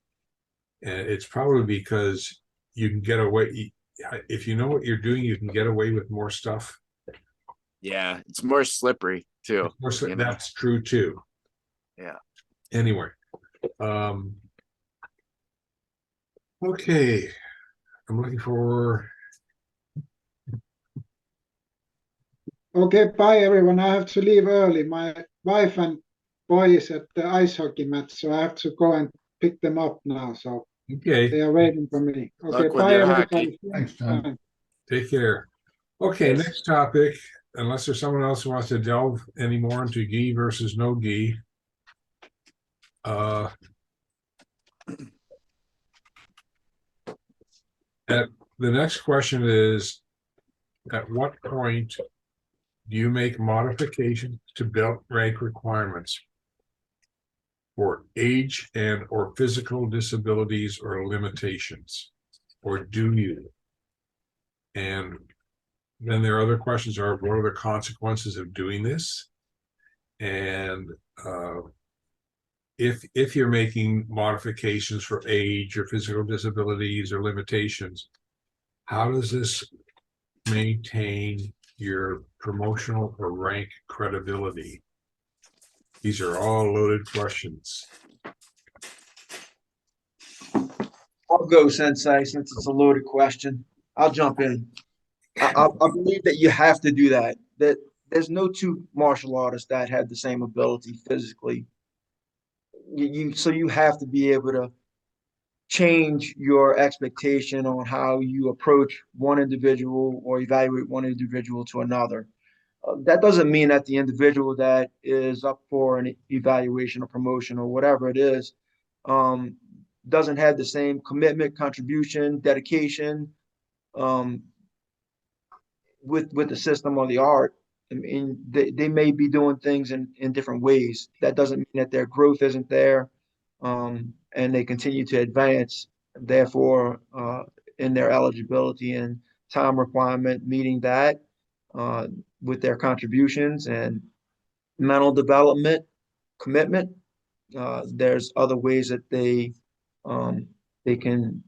and it's probably because you can get away. If you know what you're doing, you can get away with more stuff. Yeah, it's more slippery too. That's true too. Yeah. Anyway, okay, I'm looking for. Okay, bye everyone. I have to leave early. My wife and boy is at the ice hockey match, so I have to go and pick them up now. So Okay, they are waiting for me. Okay, Luck with bye your everybody. Thanks, John. take care. Okay, next topic, unless there's someone else who wants to delve any more into gi versus no gi. The next question is, at what point do you make modifications to belt rank requirements for age and or physical disabilities or limitations, or do you? And then there are other questions are, what are the consequences of doing this? And if you're making modifications for age or physical disabilities or limitations, how does this maintain your promotional or rank credibility? These are all loaded questions. I'll go, Sensei, since it's a loaded question. I'll jump in. I believe that you have to do that. That there's no two martial artists that have the same ability physically. So you have to be able to change your expectation on how you approach one individual or evaluate one individual to another. That doesn't mean that the individual that is up for an evaluation or promotion or whatever it is doesn't have the same commitment, contribution, dedication with the system or the art. I mean, they may be doing things in different ways. That doesn't mean that their growth isn't there, and they continue to advance. Therefore, in their eligibility and time requirement, meeting that with their contributions and mental development, commitment. There's other ways that they can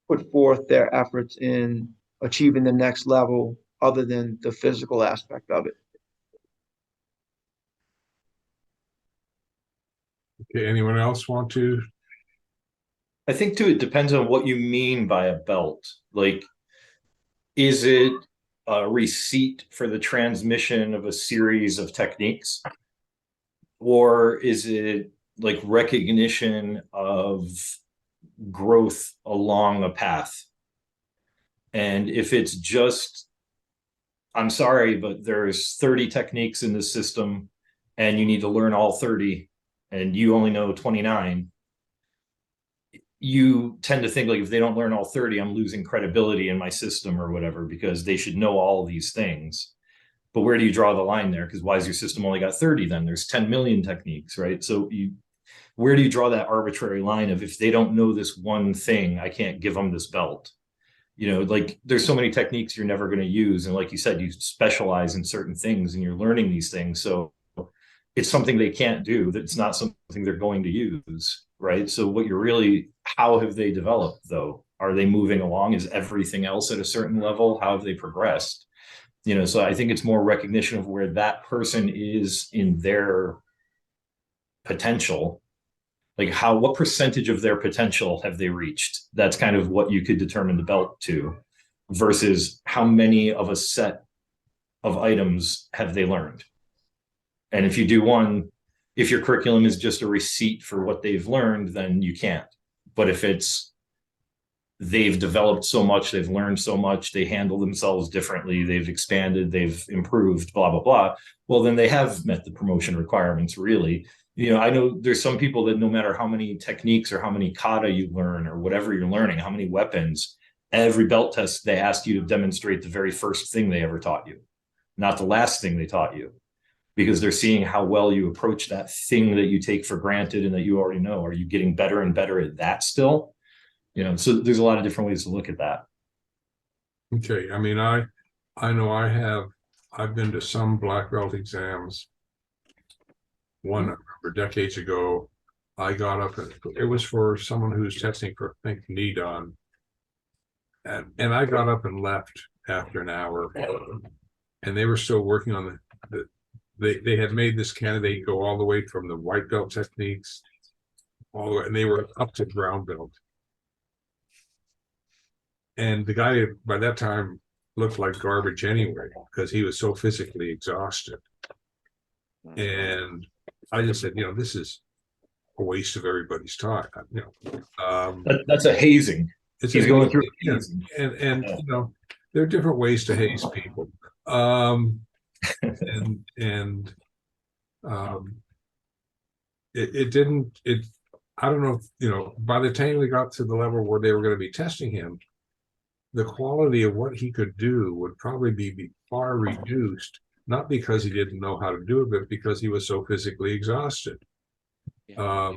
put forth their efforts in achieving the next level other than the physical aspect of it. Okay, anyone else want to? I think too, it depends on what you mean by a belt. Like, is it a receipt for the transmission of a series of techniques? Or is it like recognition of growth along a path? And if it's just, I'm sorry, but there's 30 techniques in this system and you need to learn all 30 and you only know 29, you tend to think like, if they don't learn all 30, I'm losing credibility in my system or whatever, because they should know all of these things. But where do you draw the line there? Because why is your system only got 30 then? There's 10 million techniques, right? So where do you draw that arbitrary line of, if they don't know this one thing, I can't give them this belt? You know, like, there's so many techniques you're never going to use. And like you said, you specialize in certain things and you're learning these things. So it's something they can't do. That's not something they're going to use, right? So what you're really, how have they developed though? Are they moving along? Is everything else at a certain level? How have they progressed? You know, so I think it's more recognition of where that person is in their potential. Like, what percentage of their potential have they reached? That's kind of what you could determine the belt to, versus how many of a set of items have they learned. And if you do one, if your curriculum is just a receipt for what they've learned, then you can't. But if it's, they've developed so much, they've learned so much, they handle themselves differently, they've expanded, they've improved, blah, blah, blah, well, then they have met the promotion requirements, really. You know, I know there's some people that no matter how many techniques or how many kata you learn or whatever you're learning, how many weapons, every belt test, they ask you to demonstrate the very first thing they ever taught you, not the last thing they taught you, because they're seeing how well you approach that thing that you take for granted and that you already know. Are you getting better and better at that still? You know, so there's a lot of different ways to look at that. Okay, I mean, I know I've been to some black belt exams. One, I remember decades ago, I got up and it was for someone who's testing for, I think, knee done. And I got up and left after an hour, and they were still working on they had made this candidate go all the way from the white belt techniques all the way, and they were up to brown belt. And the guy by that time looked like garbage anyway, because he was so physically exhausted. And I just said, you know, this is a waste of everybody's time. You know, that's a hazing. He's going through hazing. And yeah. You know, there are different ways to haze people. It I don't know if, you know, by the time we got to the level where they were going to be testing him, the quality of what he could do would probably be far reduced, not because he didn't know how to do it, but because he was so physically exhausted. Yeah.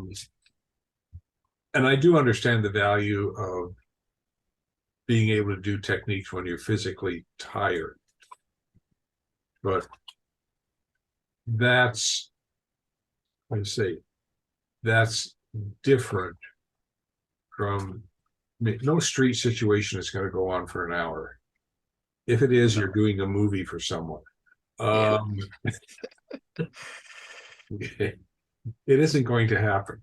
And I do understand the value of being able to do techniques when you're physically tired. But that's, I say, that's different from, I mean, no street situation is going to go on for an hour. If it is, you're doing a movie for someone. Yeah. It isn't going to happen.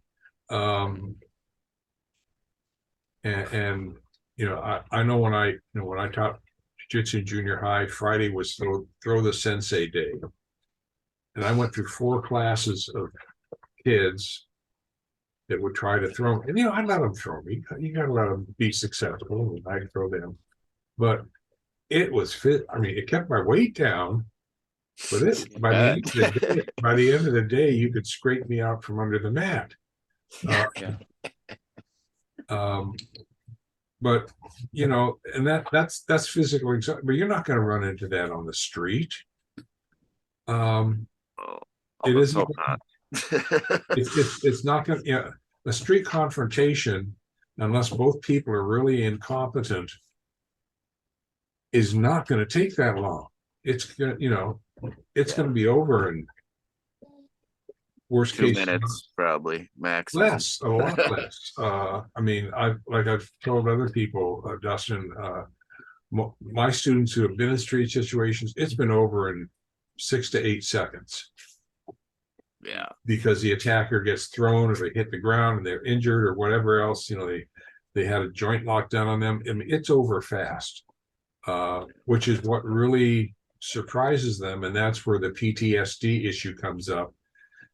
And you know, I know when I taught jiu-jitsu in junior high, Friday was throw the sensei day. And I went through 4 classes of kids that would try to throw, and I let them throw me. You got to let them be successful, and I throw them. But it was fit. I mean, it kept my weight down. But by the end of the day, you could scrape me out from under the mat. But and that's physical, but you're not going to run into that on the street. It isn't. It's not going to. A street confrontation, unless both people are really incompetent, is not going to take that long. It's going to be over in worst 2 case minutes, probably max. less, a lot less. I mean, I've told other people, Dustin, my students who have been in street situations, it's been over in 6 to 8 seconds. Yeah. Because the attacker gets thrown, or they hit the ground and they're injured, or whatever else. They had a joint lockdown on them. I mean, it's over fast, which is what really surprises them, and that's where the PTSD issue comes up.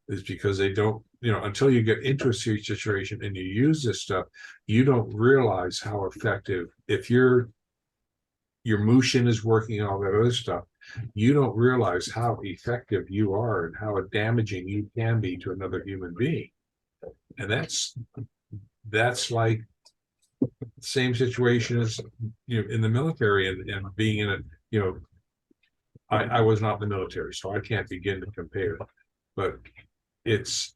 Is because they don't, until you get into a street situation and you use this stuff, you don't realize how effective. If your Mushin is working and all that other stuff, you don't realize how effective you are and how damaging you can be to another human being. And that's like the same situation as in the military and being in a I was not in the military, so I can't begin to compare, but it's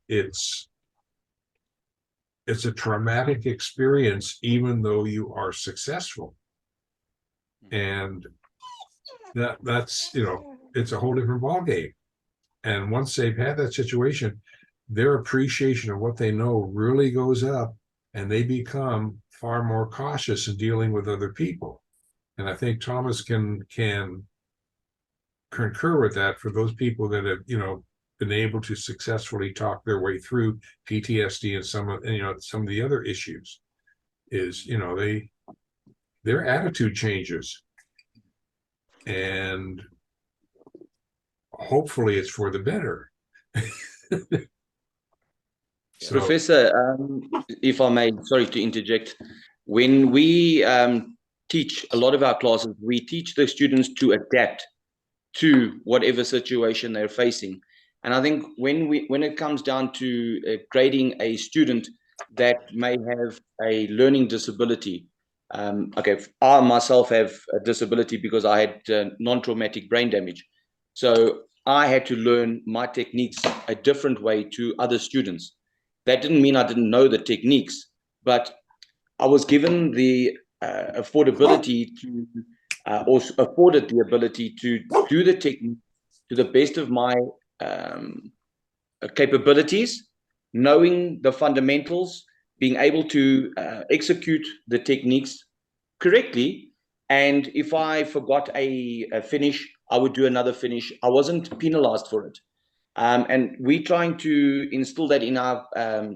a traumatic experience, even though you are successful. And that's it's a whole different ballgame. And once they've had that situation, their appreciation of what they know really goes up, and they become far more cautious in dealing with other people. And I think Thomas can concur with that for those people that have been able to successfully talk their way through PTSD and some of the other issues. Is their attitude changes, and hopefully it's for the better. So, Professor, if I may, sorry to interject. When we teach a lot of our classes, we teach the students to adapt to whatever situation they're facing. And I think when it comes down to grading a student that may have a learning disability, okay, I myself have a disability because I had non-traumatic brain damage. So I had to learn my techniques a different way to other students. That didn't mean I didn't know the techniques, but I was given the affordability to, or afforded the ability to do the technique to the best of my capabilities, knowing the fundamentals, being able to execute the techniques correctly. And if I forgot a finish, I would do another finish. I wasn't penalized for it. And we're trying to instill that in our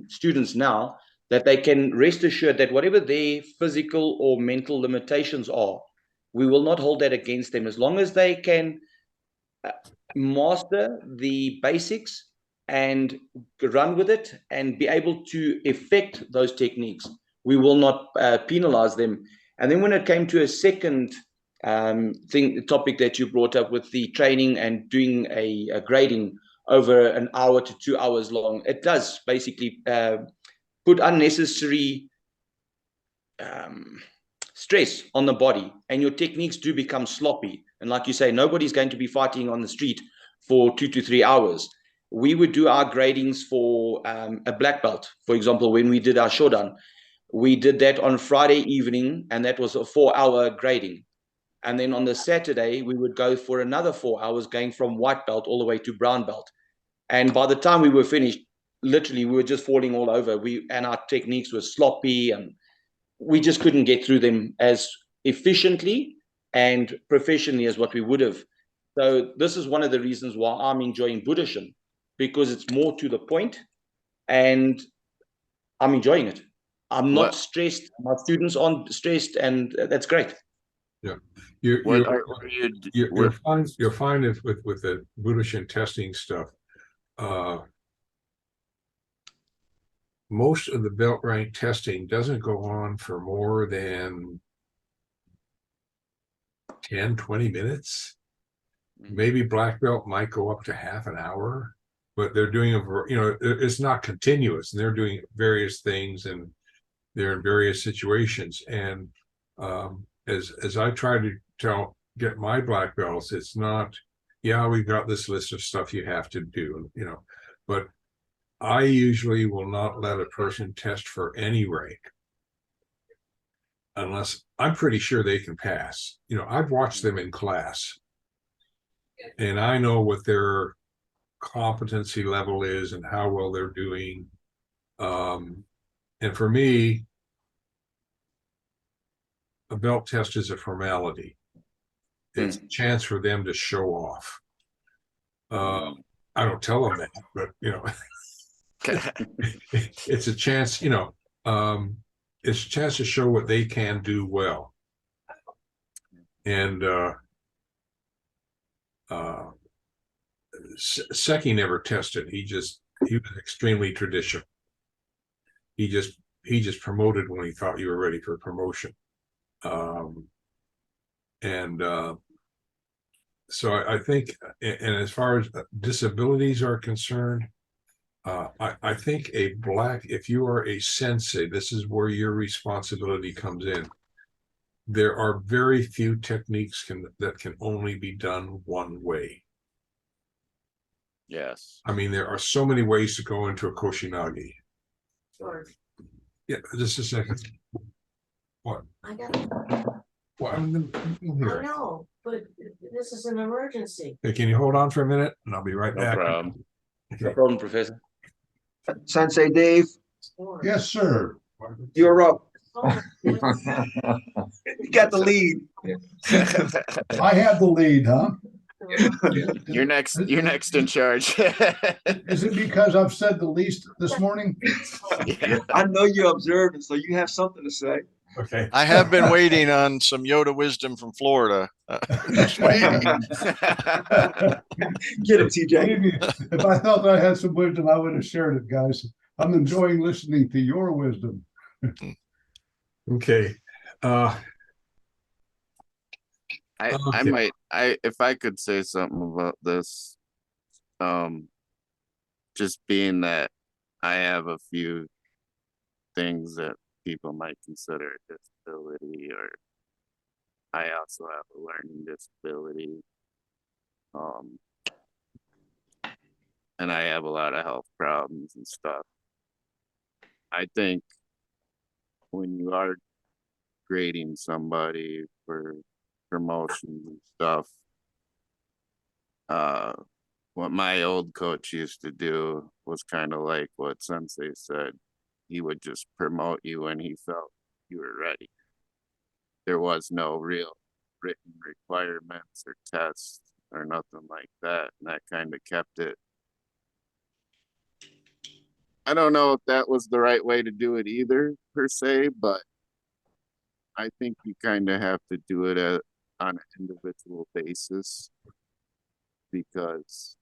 students now, that they can rest assured that whatever their physical or mental limitations are, we will not hold that against them. As long as they can master the basics and run with it and be able to effect those techniques, we will not penalize them. And then when it came to a second topic that you brought up with the training and doing a grading over an hour to 2 hours long, it does basically put unnecessary stress on the body, and your techniques do become sloppy. And like you say, nobody's going to be fighting on the street for 2 to 3 hours. We would do our gradings for a black belt. For example, when we did our shodan, we did that on Friday evening, and that was a 4-hour grading. And then on the Saturday, we would go for another 4 hours, going from white belt all the way to brown belt. And by the time we were finished, literally, we were just falling all over. And our techniques were sloppy, and we just couldn't get through them as efficiently and professionally as what we would have. So this is one of the reasons why I'm enjoying Budoshin, because it's more to the point and I'm enjoying it. I'm not stressed. My students aren't stressed, and that's great. Yeah, You'll find it with the Budoshin testing stuff. Most of the belt rank testing doesn't go on for more than 10, 20 minutes. Maybe black belt might go up to half an hour, but they're doing it's not continuous, and they're doing various things, and they're in various situations. And as I try to get my black belts, it's not, yeah, we've got this list of stuff you have to do, but I usually will not let a person test for any rank unless I'm pretty sure they can pass. I've watched them in class, and I know what their competency level is and how well they're doing. And for me, a belt test is a formality. It's a chance for them to show off. I don't tell them that, but it's a chance, it's a chance to show what they can do well. And Seki never tested. He was extremely traditional. He just promoted when he thought you were ready for promotion. So I think, and as far as disabilities are concerned, I think if you are a sensei, this is where your responsibility comes in. There are very few techniques that can only be done one way. Yes. I mean, there are so many ways to go into a Koshinagi. George, Yeah, just a second. What? I got it. Well, I know, but this is an emergency. Hey, can you hold on for a minute, and I'll be right No back. problem. No problem, Professor. Sensei Dave, Yes, sir. you're up. Oh, You got the lead. I have the lead, huh? You're next in charge. Is it because I've said the least this morning? Yeah. I know you observed it, so you have something to say. Okay. I have been waiting on some Yoda wisdom from Florida. Just waiting. Get him, TJ. Believe me, if I thought I had some wisdom, I would have shared it, guys. I'm enjoying listening to your wisdom. Okay. If I could say something about this, just being that I have a few things that people might consider a disability, or I also have a learning disability, and I have a lot of health problems and stuff. I think when you are grading somebody for promotions and stuff, what my old coach used to do was kind of like what Sensei said. He would just promote you when he felt you were ready. There was no real written requirements or tests or nothing like that, and that kind of kept it. I don't know if that was the right way to do it either, per se, but I think you kind of have to do it on an individual basis, because,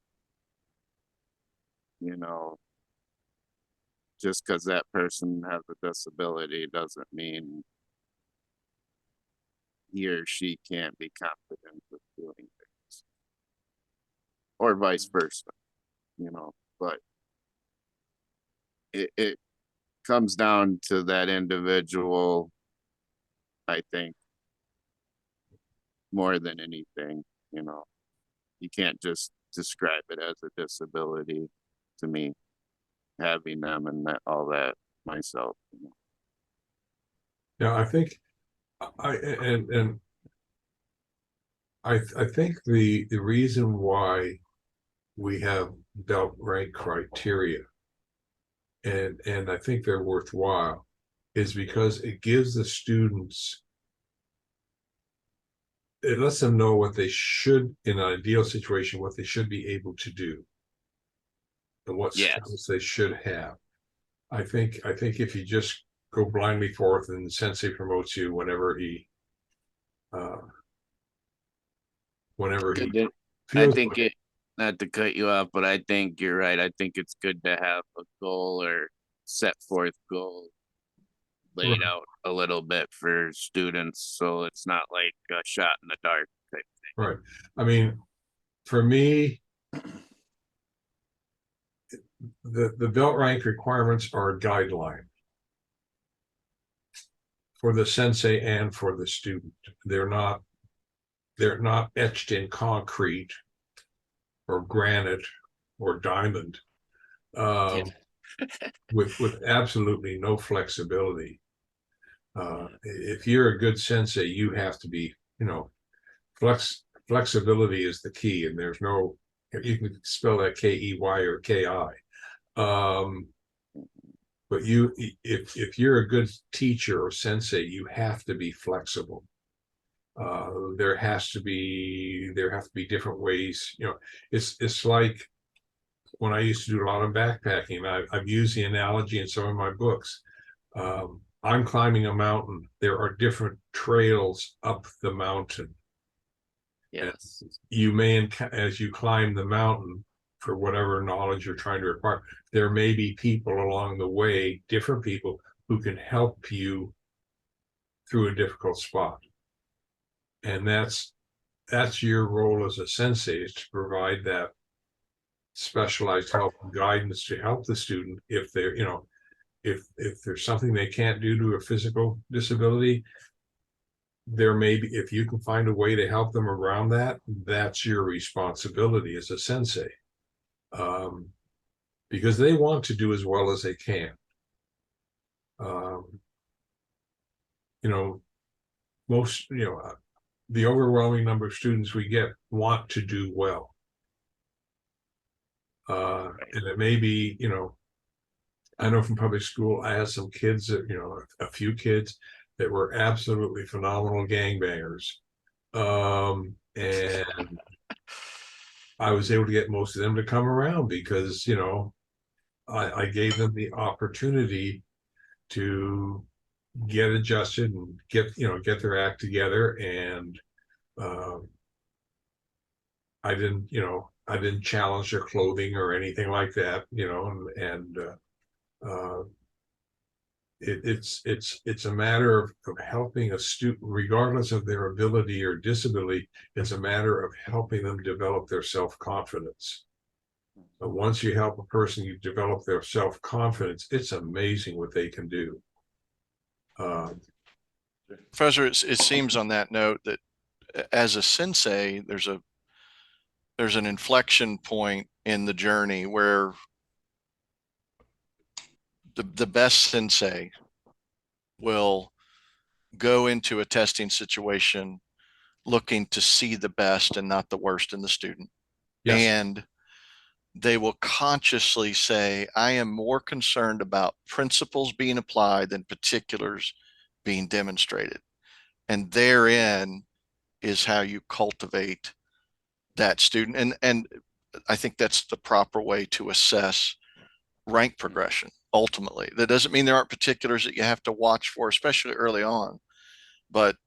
just because that person has a disability doesn't mean he or she can't be confident with doing things, or vice versa, but it comes down to that individual, I think, more than anything. You can't just describe it as a disability to me, having them and all that myself. Now, I think I think the reason why we have belt rank criteria, and I think they're worthwhile, is because it gives the students it lets them know what they should, in an ideal situation, what they should be able to do, and what Yes. skills they should have. I think if you just go blindly forth and sensei promotes you whenever he I feels think it, not to cut you off, but I think you're right. I think it's good to have a goal or set forth goal laid Right. out a little bit for students, so it's not like a shot in the dark type thing. right. I mean, for me, the belt rank requirements are a guideline for the sensei and for the student. They're not etched in concrete or granite or diamond, with absolutely no flexibility. If you're a good sensei, you have to be, flexibility is the key, and there's no, you can spell that K-E-Y or K-I. But if you're a good teacher or sensei, you have to be flexible. There have to be different ways. It's like when I used to do a lot of backpacking. I've used the analogy in some of my books. I'm climbing a mountain. There are different trails up the mountain. Yes. You may, as you climb the mountain, for whatever knowledge you're trying to acquire, there may be people along the way, different people, who can help you through a difficult spot. And that's your role as a sensei, is to provide that specialized help and guidance to help the student if they're, if there's something they can't do to a physical disability. There may be, if you can find a way to help them around that, that's your responsibility as a sensei, because they want to do as well as they can. Most, the overwhelming number of students we get want to do well. And it may be, I know from public school, I had some kids that, a few kids that were absolutely phenomenal gangbangers. And I was able to get most of them to come around because, I gave them the opportunity to get adjusted and get their act together. And I didn't challenge their clothing or anything like that, it's a matter of helping a student, regardless of their ability or disability. It's a matter of helping them develop their self-confidence. But once you help a person, you develop their self-confidence, it's amazing what they can do. Professor, it seems on that note that as a sensei, there's an inflection point in the journey where the best sensei will go into a testing situation looking to see the best and not the worst in the student. Yes. And they will consciously say, I am more concerned about principles being applied than particulars being demonstrated. And therein is how you cultivate that student. And I think that's the proper way to assess rank progression. Ultimately, that doesn't mean there aren't particulars that you have to watch for, especially early on. But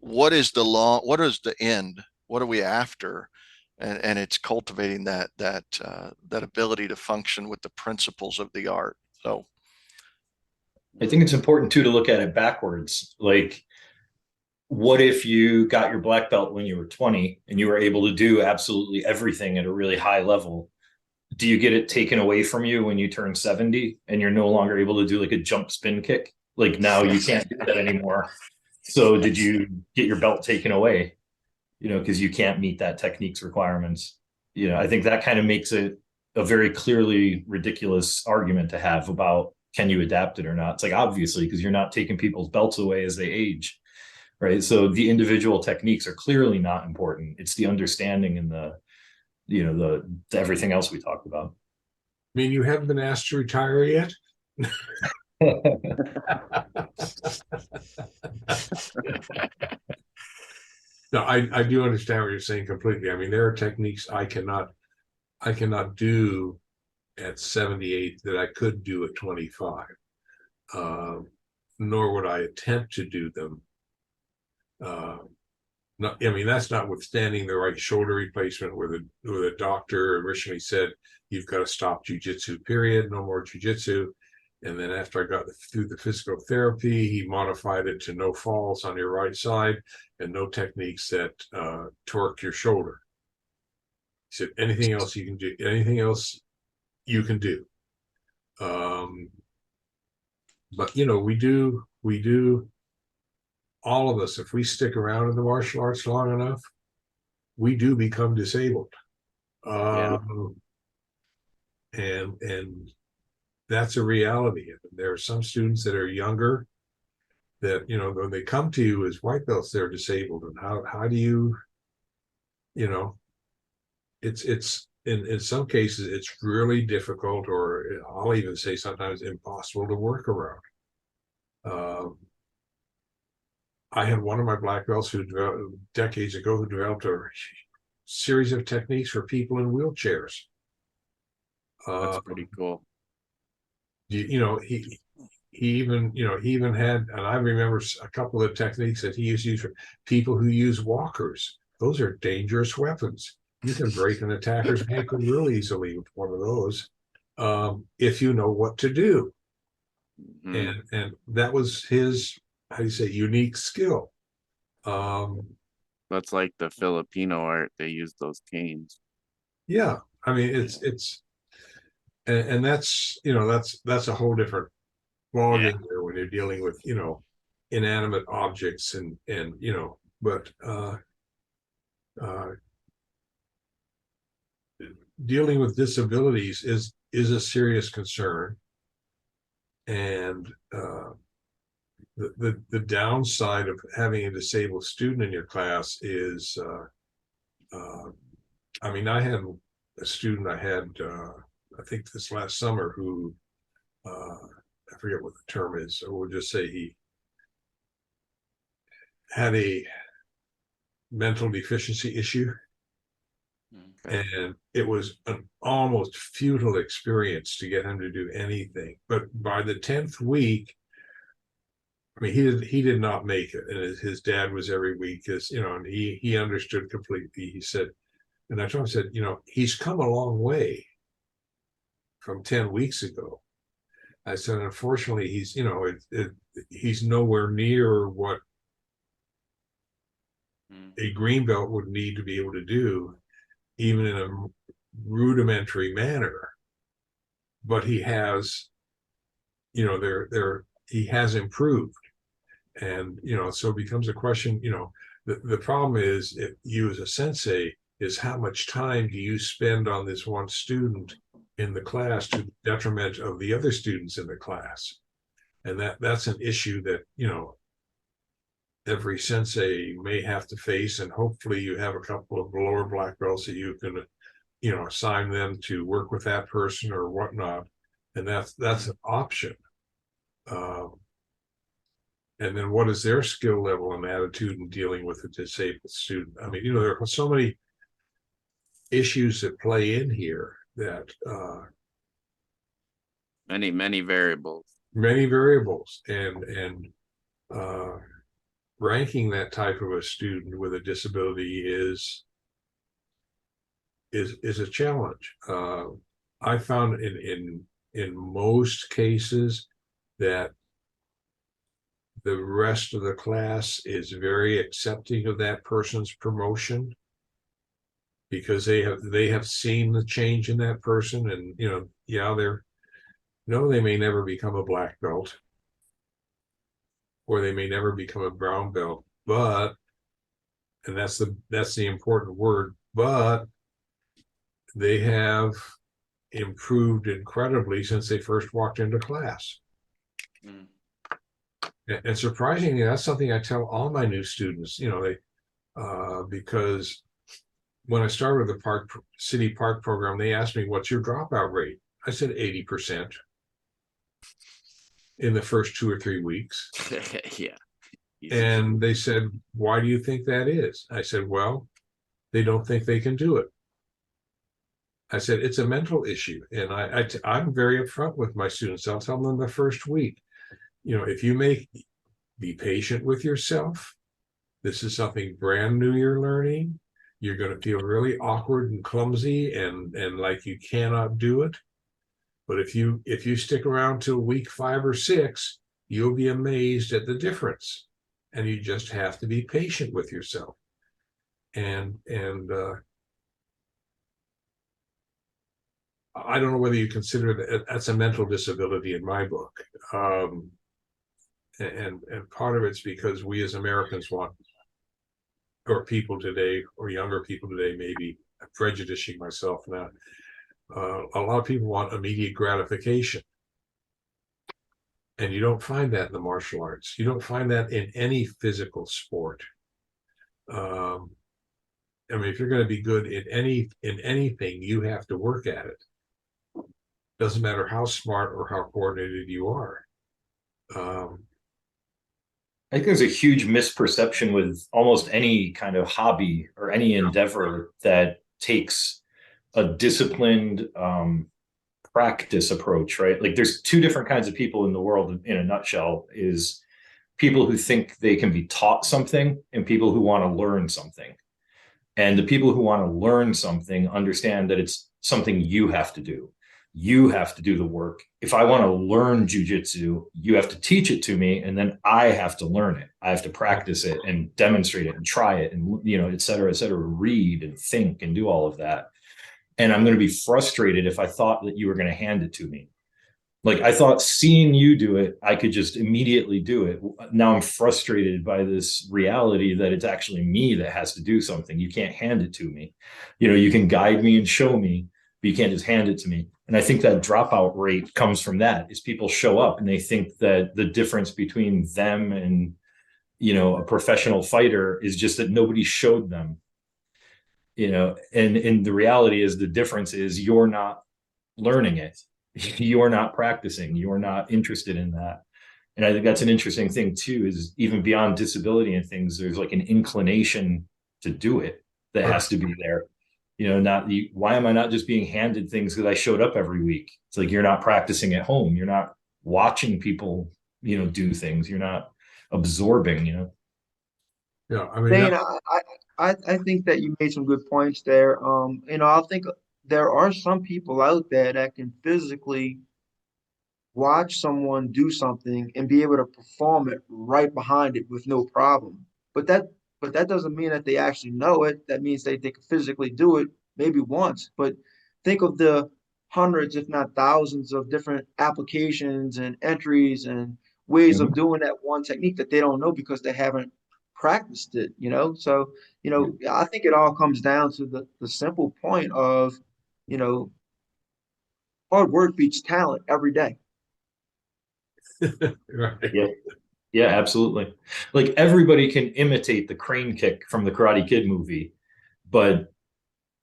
what is the end? What are we after? And it's cultivating that ability to function with the principles of the art. So I think it's important too to look at it backwards. Like, what if you got your black belt when you were 20 and you were able to do absolutely everything at a really high level? Do you get it taken away from you when you turn 70 and you're no longer able to do like a jump spin kick? Like, now you can't do that anymore. So did you get your belt taken away? Because you can't meet that technique's requirements. I think that kind of makes it a very clearly ridiculous argument to have about, can you adapt it or not? It's like, obviously, because you're not taking people's belts away as they age, right? So the individual techniques are clearly not important. It's the understanding and the everything else we talked about. I mean, you haven't been asked to retire yet? No, I do understand what you're saying completely. I mean, there are techniques I cannot do at 78 that I could do at 25. Nor would I attempt to do them. I mean, that's notwithstanding the right shoulder replacement where the doctor originally said, you've got to stop jujitsu, period, no more jujitsu. And then after I got through the physical therapy, he modified it to no falls on your right side and no techniques that torque your shoulder. He said, anything else you can do, anything else you can do. But you know, we do, all of us, if we stick around in the martial arts long enough, we do become disabled. And that's a reality. There are some students that are younger that, you know, when they come to you as white belts, they're disabled. And how do you, you know, it's in some cases, it's really difficult, or I'll even say sometimes impossible to work around. I had one of my black belts who decades ago who developed a series of techniques for people in wheelchairs. That's pretty cool. You know, he even had, and I remember a couple of techniques that he used to use for people who use walkers. Those are dangerous weapons. You can break an attacker's ankle real easily with one of those, if you know what to do. And that was his, how do you say, unique skill. That's like the Filipino art. They use those canes. Yeah, I mean, and that's, you know, that's a whole different ballgame there when you're dealing with, you know, inanimate objects and you know, but dealing with disabilities is a serious concern. And the downside of having a disabled student in your class is, I mean, I had a student I think this last summer who, I forget what the term is, so we'll just say he had a mental deficiency issue. And it was an almost futile experience to get him to do anything. But by the 10th week, I mean, he did not make it. And his dad was every week, as you know, and he understood completely. He said, and I told him, I said, you know, he's come a long way from 10 weeks ago. I said, unfortunately, he's, you know, he's nowhere near what a green belt would need to be able to do, even in a rudimentary manner. But he has, you know, he has improved. And, you know, so it becomes a question, you know, the problem is, if you as a sensei, is how much time do you spend on this one student in the class to the detriment of the other students in the class? And that's an issue that, you know, every sensei may have to face, and hopefully you have a couple of lower black belts that you can, you know, assign them to work with that person or whatnot, and that's an option. And then what is their skill level and attitude in dealing with a disabled student? I mean, you know, there are so many issues that play in here that many variables. And ranking that type of a student with a disability is a challenge. I found in most cases that the rest of the class is very accepting of that person's promotion, because they have seen the change in that person. And, you know, yeah, they may never become a black belt, or they may never become a brown belt, but, and that's the important word, but they have improved incredibly since they first walked into class. And surprisingly, that's something I tell all my new students, you know, because when I started the city park program, they asked me, what's your dropout rate? I said 80% in the first 2 or 3 weeks. Yeah. And they said, why do you think that is? I said, well, they don't think they can do it. I said, it's a mental issue. And I'm very upfront with my students. I'll tell them the first week, if you be patient with yourself. This is something brand new you're learning. You're going to feel really awkward and clumsy and like you cannot do it. But if you stick around till week 5 or 6, you'll be amazed at the difference. And you just have to be patient with yourself. And I don't know whether you consider that's a mental disability in my book. And part of it's because we as Americans want, or people today, or younger people today, maybe I'm prejudicing myself now. A lot of people want immediate gratification. And you don't find that in the martial arts. You don't find that in any physical sport. I mean, if you're going to be good in anything, you have to work at it. Doesn't matter how smart or how coordinated you are. I think there's a huge misperception with almost any kind of hobby or any endeavor that takes a disciplined practice approach, right? Like there's 2 different kinds of people in the world in a nutshell, is people who think they can be taught something and people who want to learn something. And the people who want to learn something understand that it's something you have to do. You have to do the work. If I want to learn jujitsu, you have to teach it to me, and then I have to learn it. I have to practice it and demonstrate it and try it and, et cetera, read and think and do all of that. And I'm going to be frustrated if I thought that you were going to hand it to me. Like I thought seeing you do it, I could just immediately do it. Now I'm frustrated by this reality that it's actually me that has to do something. You can't hand it to me. You can guide me and show me, but you can't just hand it to me. And I think that dropout rate comes from that, is people show up and they think that the difference between them and, a professional fighter is just that nobody showed them, and the reality is the difference is you're not learning it. You're not practicing. You're not interested in that. And I think that's an interesting thing too, is even beyond disability and things, there's like an inclination to do it that has to be there. Why am I not just being handed things because I showed up every week? It's like, you're not practicing at home. You're not watching people, do things. You're not absorbing, Yeah, I mean, Dane, I think that you made some good points there. I think there are some people out there that can physically watch someone do something and be able to perform it right behind it with no problem. But that doesn't mean that they actually know it. That means they can physically do it maybe once. But think of the hundreds, if not thousands, of different applications and entries and ways of doing that one technique that they don't know because they haven't practiced it, So, I think it all comes down to the simple point of, hard work beats talent every day. right. Yeah, absolutely. Like everybody can imitate the crane kick from the Karate Kid movie, but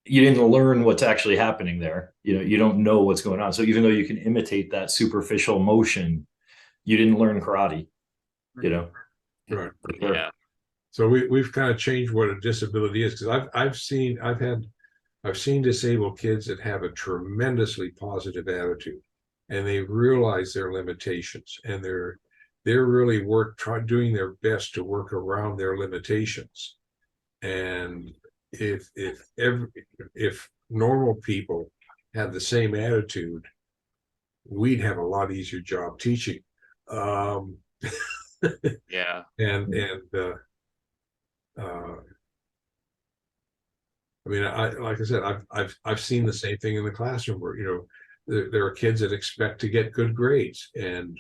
you didn't learn what's actually happening there. You don't know what's going on. So even though you can imitate that superficial motion, you didn't learn karate, Right. Yeah. So we've kind of changed what a disability is, because I've seen disabled kids that have a tremendously positive attitude, and they realize their limitations, and they're really doing their best to work around their limitations. And if normal people had the same attitude, we'd have a lot easier job teaching. Yeah. I mean, like I said, I've seen the same thing in the classroom where there are kids that expect to get good grades, and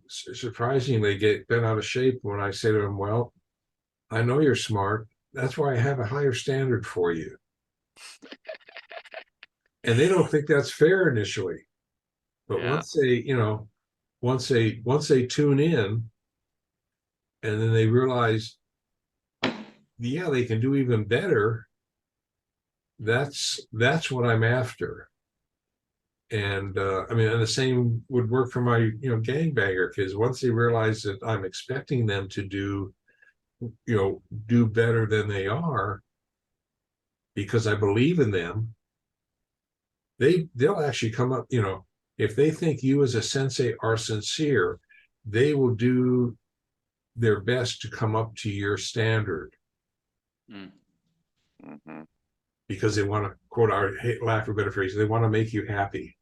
surprisingly get bent out of shape when I say to them, well, I know you're smart. That's why I have a higher standard for you. And they don't think that's fair initially. But once they tune in, and then they realize, yeah, they can do even better. That's what I'm after. And I mean, and the same would work for my, gangbanger kids. Once they realize that I'm expecting them to do better than they are because I believe in them, they'll actually come up, if they think you as a sensei are sincere, they will do their best to come up to your standard. Mm-hmm. Because they want to, quote, I hate lack of a better phrase, they want to make you happy.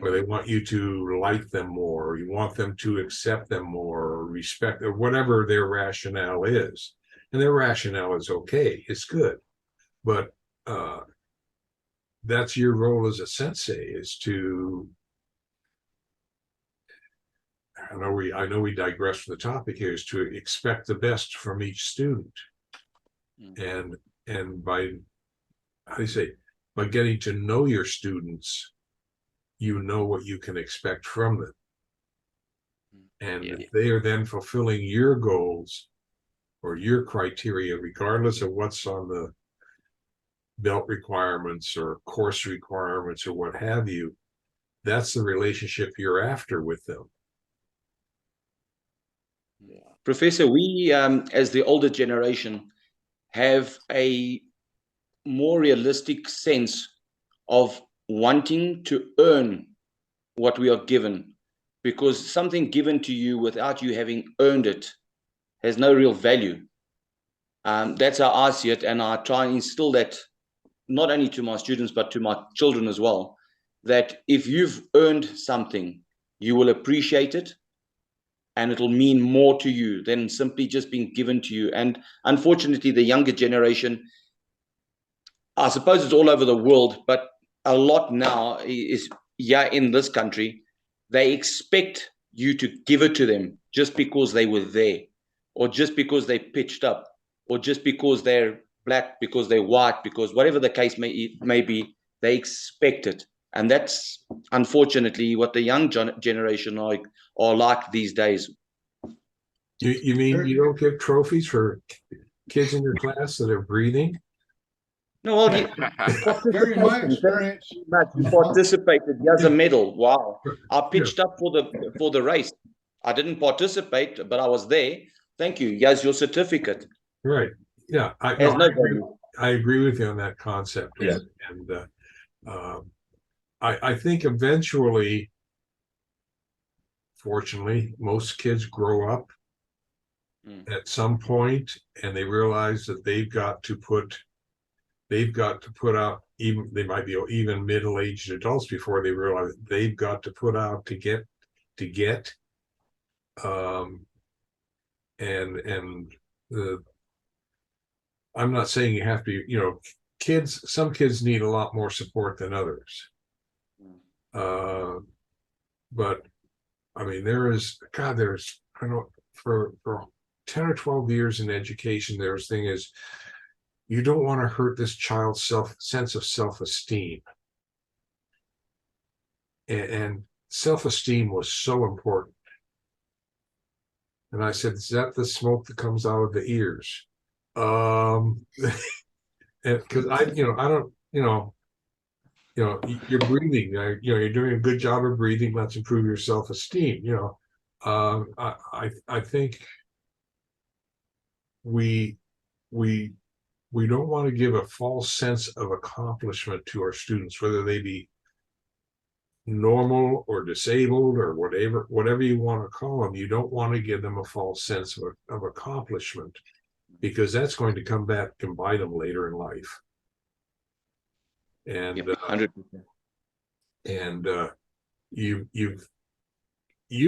Or they want you to like them more, or you want them to accept them more, or respect, or whatever their rationale is. And their rationale is okay, it's good. But that's your role as a sensei, is to, I know we digress from the topic here, is to expect the best from each student. And by, how do you say, by getting to know your students, you know what you can expect from them. And if they are then fulfilling your goals or your criteria, regardless of what's on the belt requirements or course requirements or what have you, that's the relationship you're after with them. Professor, we, as the older generation, have a more realistic sense of wanting to earn what we are given, because something given to you without you having earned it has no real value. That's how I see it, and I try and instill that not only to my students but to my children as well, that if you've earned something, you will appreciate it, and it'll mean more to you than simply just being given to you. And unfortunately, the younger generation, I suppose it's all over the world, but a lot now is, in this country, they expect you to give it to them just because they were there, or just because they pitched up, or just because they're black, because they're white, because whatever the case may be, they expect it. And that's unfortunately what the young generation are like these days. You mean you don't give trophies for kids in your class that are breathing? No, well, Very my experience. You participated. Here's a medal. Wow! I pitched up for the race. I didn't participate, but I was there. Thank you. Here's your certificate. Right. Yeah. I agree with you on that concept. Yeah. And I think eventually, fortunately, most kids grow up at some point, and they realize that they've got to put out, even they might be even middle-aged adults before they realize they've got to put out to get I'm not saying you have to, some kids need a lot more support than others. But I mean, there's, I know for 10 or 12 years in education, there's thing is, you don't want to hurt this child's sense of self-esteem. And self-esteem was so important. And I said, is that the smoke that comes out of the ears? And because I don't, you're breathing, you're doing a good job of breathing. Let's improve your self-esteem. I think we don't want to give a false sense of accomplishment to our students, whether they be normal or disabled or whatever you want to call them. You don't want to give them a false sense of accomplishment, because that's going to come back and bite them later in life. And 100%. And you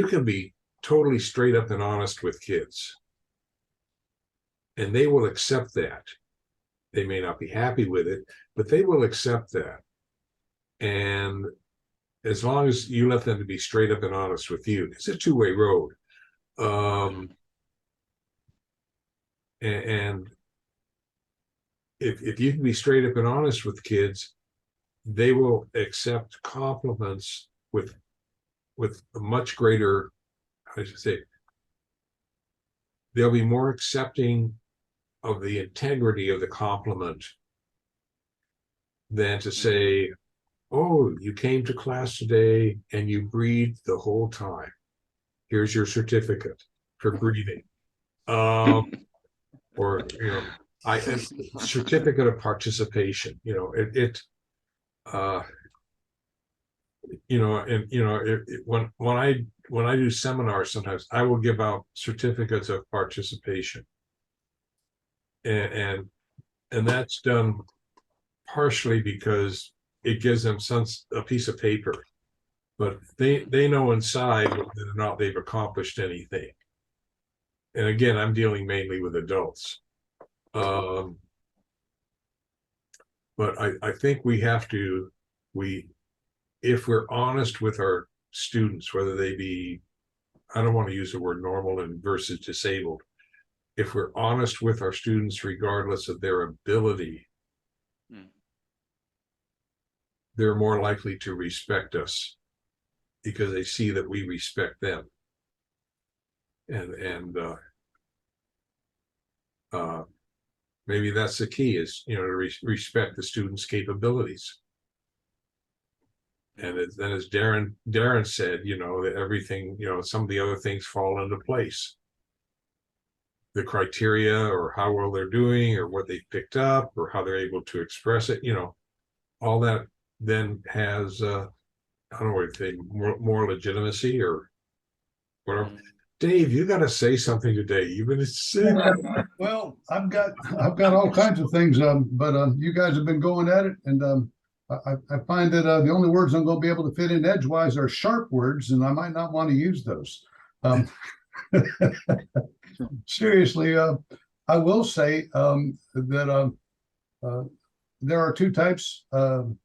can be totally straight up and honest with kids, and they will accept that. They may not be happy with it, but they will accept that. And as long as you let them to be straight up and honest with you, it's a two-way road. And if you can be straight up and honest with kids, they will accept compliments with a much greater, how should I say, they'll be more accepting of the integrity of the compliment than to say, oh, you came to class today and you breathed the whole time. Here's your certificate for breathing. Or, you know, certificate of participation, you know, you know, and you know, when I do seminars, sometimes I will give out certificates of participation, and that's done partially because it gives them a piece of paper, but they know inside whether or not they've accomplished anything. And again, I'm dealing mainly with adults. But I think we have to, if we're honest with our students, whether they be, I don't want to use the word normal and versus disabled, if we're honest with our students, regardless of their ability, they're more likely to respect us because they see that we respect them. And maybe that's the key, is, you know, to respect the students' capabilities. And then, as Darren said, you know, that everything, you know, some of the other things fall into place. The criteria, or how well they're doing, or what they've picked up, or how they're able to express it, you know, all that then has, I don't know what you think, more legitimacy or whatever. Dave, you got to say something today. You've been sick. Well, I've got all kinds of things, but you guys have been going at it, and I find that the only words I'm going to be able to fit in edgewise are sharp words, and I might not want to use those. Seriously, I will say that there are two types of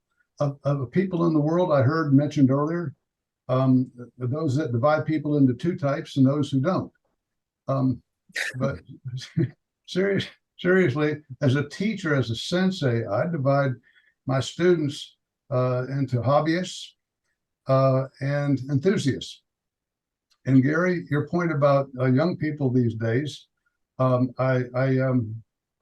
people in the world I heard mentioned earlier. Those that divide people into two types and those who don't. But seriously, as a teacher, as a sensei, I divide my students into hobbyists and enthusiasts. And Gary, your point about young people these days, I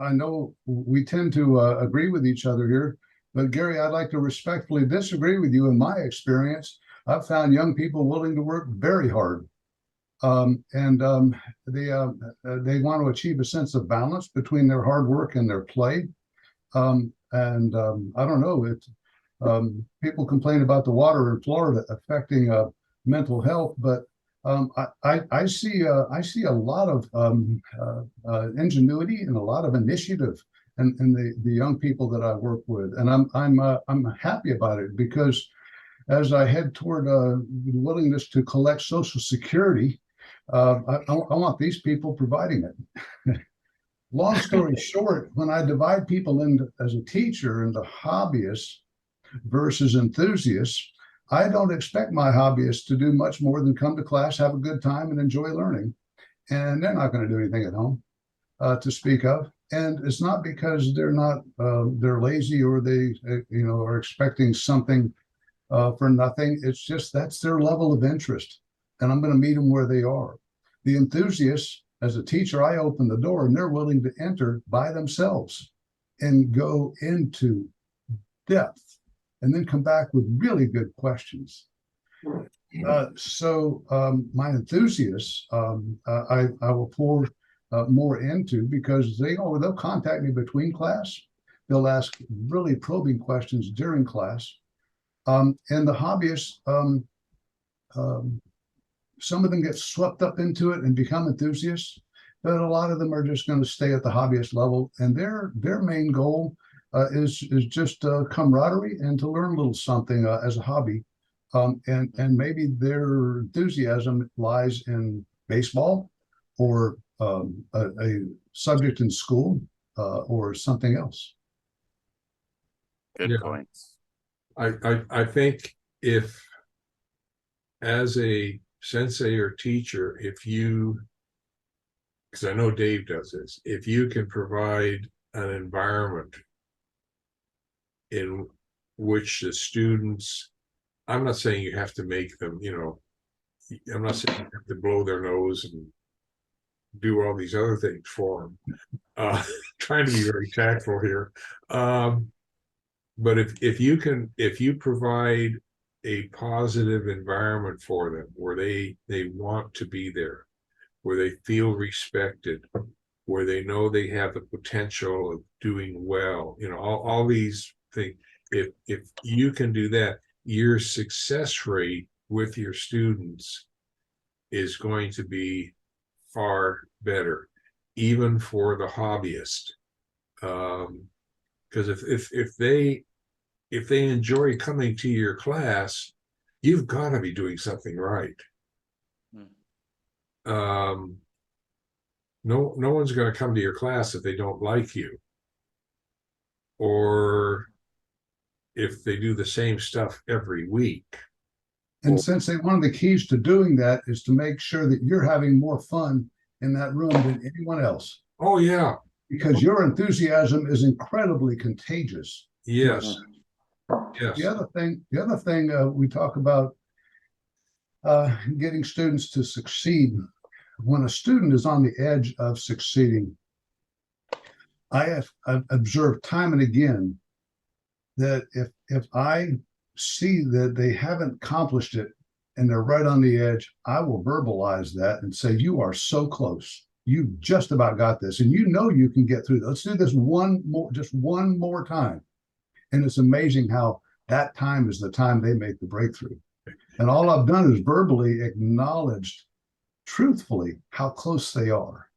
know we tend to agree with each other here, but Gary, I'd like to respectfully disagree with you. In my experience, I've found young people willing to work very hard, and they want to achieve a sense of balance between their hard work and their play. I don't know, people complain about the water in Florida affecting mental health, but I see a lot of ingenuity and a lot of initiative in the young people that I work with, and I'm happy about it, because as I head toward willingness to collect Social Security, I want these people providing it. Long story short, when I divide people into, as a teacher, into hobbyists versus enthusiasts, I don't expect my hobbyists to do much more than come to class, have a good time, and enjoy learning. And they're not going to do anything at home to speak of. And it's not because they're not, they're lazy, or they, you know, are expecting something for nothing. It's just that's their level of interest, and I'm going to meet them where they are. The enthusiasts, as a teacher, I open the door and they're willing to enter by themselves and go into depth and then come back with really good questions. So my enthusiasts, I will pour more into, because they'll contact me between class. They'll ask really probing questions during class. And the hobbyists, some of them get swept up into it and become enthusiasts, but a lot of them are just going to stay at the hobbyist level, and their main goal is just camaraderie and to learn a little something as a hobby, and maybe their enthusiasm lies in baseball, or a subject in school, or something else. Good Yeah. points. I think if, as a sensei or teacher, if you, because I know Dave does this, if you can provide an environment in which the students, I'm not saying you have to make them, you know, I'm not saying you have to blow their nose and do all these other things for them. Trying to be very tactful here. But if you provide a positive environment for them where they want to be there, where they feel respected, where they know they have the potential of doing well, all these things. If you can do that, your success rate with your students is going to be far better, even for the hobbyist. Because if they enjoy coming to your class, you've got to be doing something right. No one's going to come to your class if they don't like you, or if they do the same stuff every week. And since one of the keys to doing that is to make sure that you're having more fun in that room than anyone else. Oh yeah, because your enthusiasm is incredibly contagious. yes. Yes. The other thing we talk about getting students to succeed. When a student is on the edge of succeeding, I've observed time and again that if I see that they haven't accomplished it and they're right on the edge, I will verbalize that and say, you are so close. You just about got this. And you can get through. Let's do this just one more time. And it's amazing how that time is the time they make the breakthrough. And all I've done is verbally acknowledged truthfully how close they are.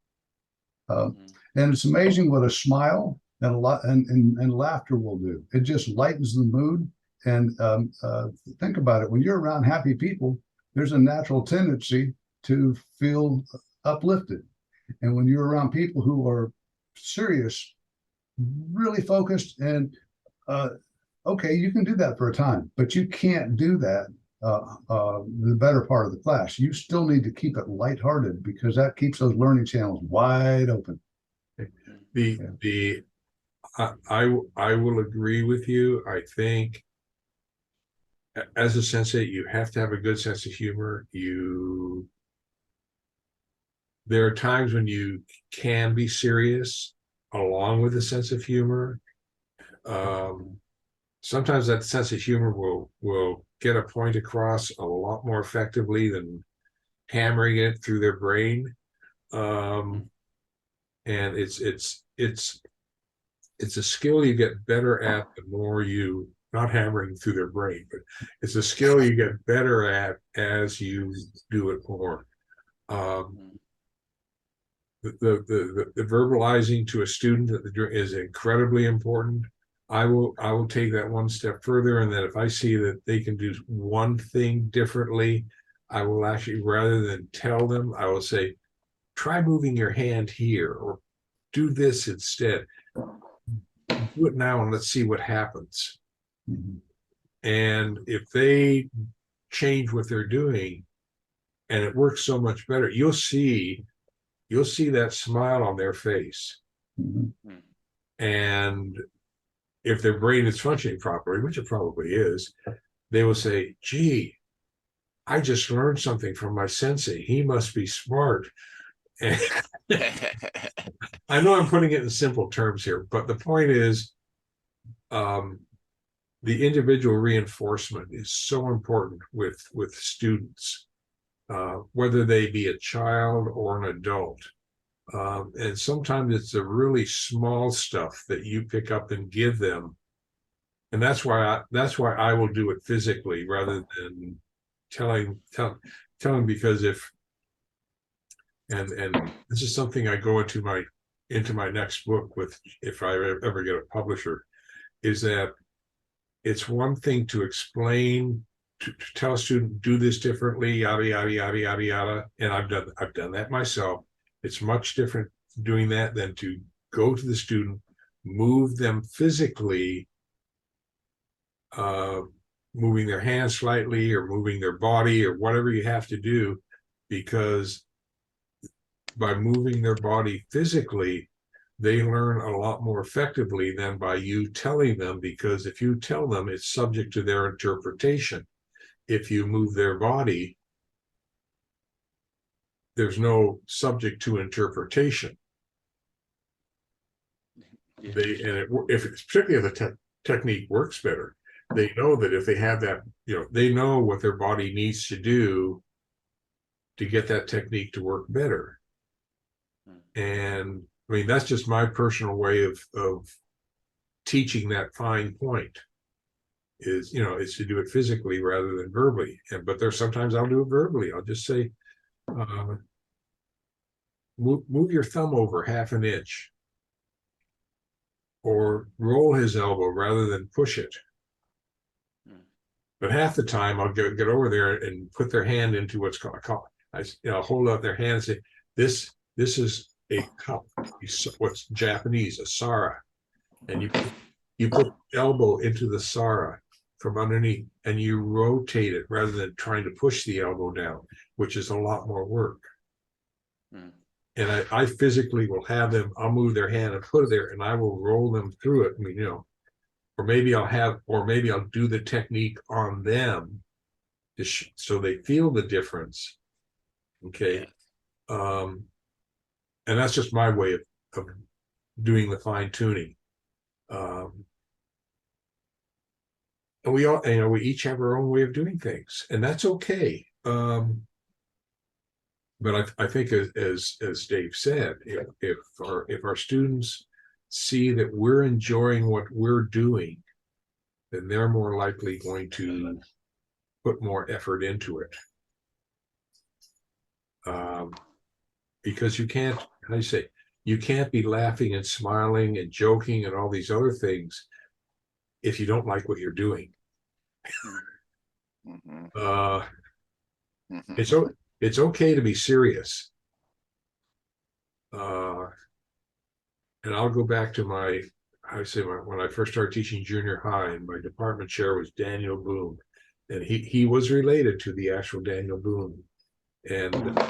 And it's amazing what a smile and laughter will do. It just lightens the mood. And think about it. When you're around happy people, there's a natural tendency to feel uplifted. And when you're around people who are serious, really focused, and okay, you can do that for a time, but you can't do that the better part of the class. You still need to keep it lighthearted because that keeps those learning channels wide open. I will agree with you. I think as a sensei, you have to have a good sense of humor. There are times when you can be serious along with a sense of humor. Sometimes that sense of humor will get a point across a lot more effectively than hammering it through their brain. And it's a skill you get better at the more you, not hammering through their brain, but it's a skill you get better at as you do it more. The verbalizing to a student is incredibly important. I will take that one step further, and that if I see that they can do one thing differently, I will actually, rather than tell them, I will say, try moving your hand here, or do this instead. Do it now and let's see what happens. And if they change what they're doing and it works so much better, you'll see that smile on their face. And if their brain is functioning properly, which it probably is, they will say, gee, I just learned something from my sensei. He must be smart. And I know I'm putting it in simple terms here, but the point is, the individual reinforcement is so important with students, whether they be a child or an adult. And sometimes it's the really small stuff that you pick up and give them. And that's why I will do it physically rather than telling, because and this is something I go into my next book with, if I ever get a publisher, is that it's one thing to explain, to tell a student, do this differently, yada, yada, yada, yada, yada. And I've done that myself. It's much different doing that than to go to the student, move them physically, moving their hands slightly or moving their body or whatever you have to do, because by moving their body physically, they learn a lot more effectively than by you telling them, because if you tell them, it's subject to their interpretation. If you move their body, there's no subject to interpretation. Particularly technique works better. They know that if they have that, they know what their body needs to do to get that technique to work better. And I mean, that's just my personal way of teaching that fine point is, is to do it physically rather than verbally. But there's sometimes I'll do it verbally. I'll just say, move your thumb over half an inch, or roll his elbow rather than push it. But half the time I'll get over there and put their hand into what's called, I'll hold out their hand and say, this is a cup, what's Japanese, a sara. And you put the elbow into the sara from underneath, and you rotate it rather than trying to push the elbow down, which is a lot more work. And I physically will have them, I'll move their hand and put it there, and I will roll them through it. I mean, or maybe I'll do the technique on them so they feel the difference. Okay. And that's just my way of doing the fine tuning. And we all, we each have our own way of doing things, and that's okay. But I think as Dave said, if our students see that we're enjoying what we're doing, then they're more likely going to put more effort into it. Because you can't, how do you say, you can't be laughing and smiling and joking and all these other things if you don't like what you're doing. It's okay to be serious. And I'll go back to when I first started teaching junior high, and my department chair was Daniel Boone, and he was related to the actual Daniel Boone. And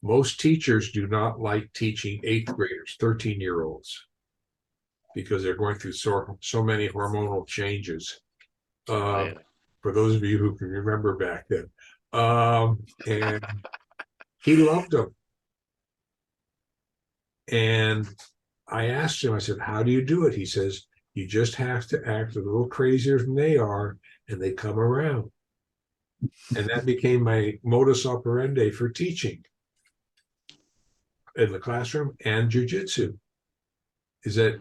most teachers do not like teaching 8th graders, 13-year-olds, because they're going through so many hormonal changes. For those of you who can remember back then. And he loved them. And I asked him, I said, how do you do it? He says, you just have to act a little crazier than they are, and they come around. And that became my modus operandi for teaching in the classroom and jujitsu. Is that,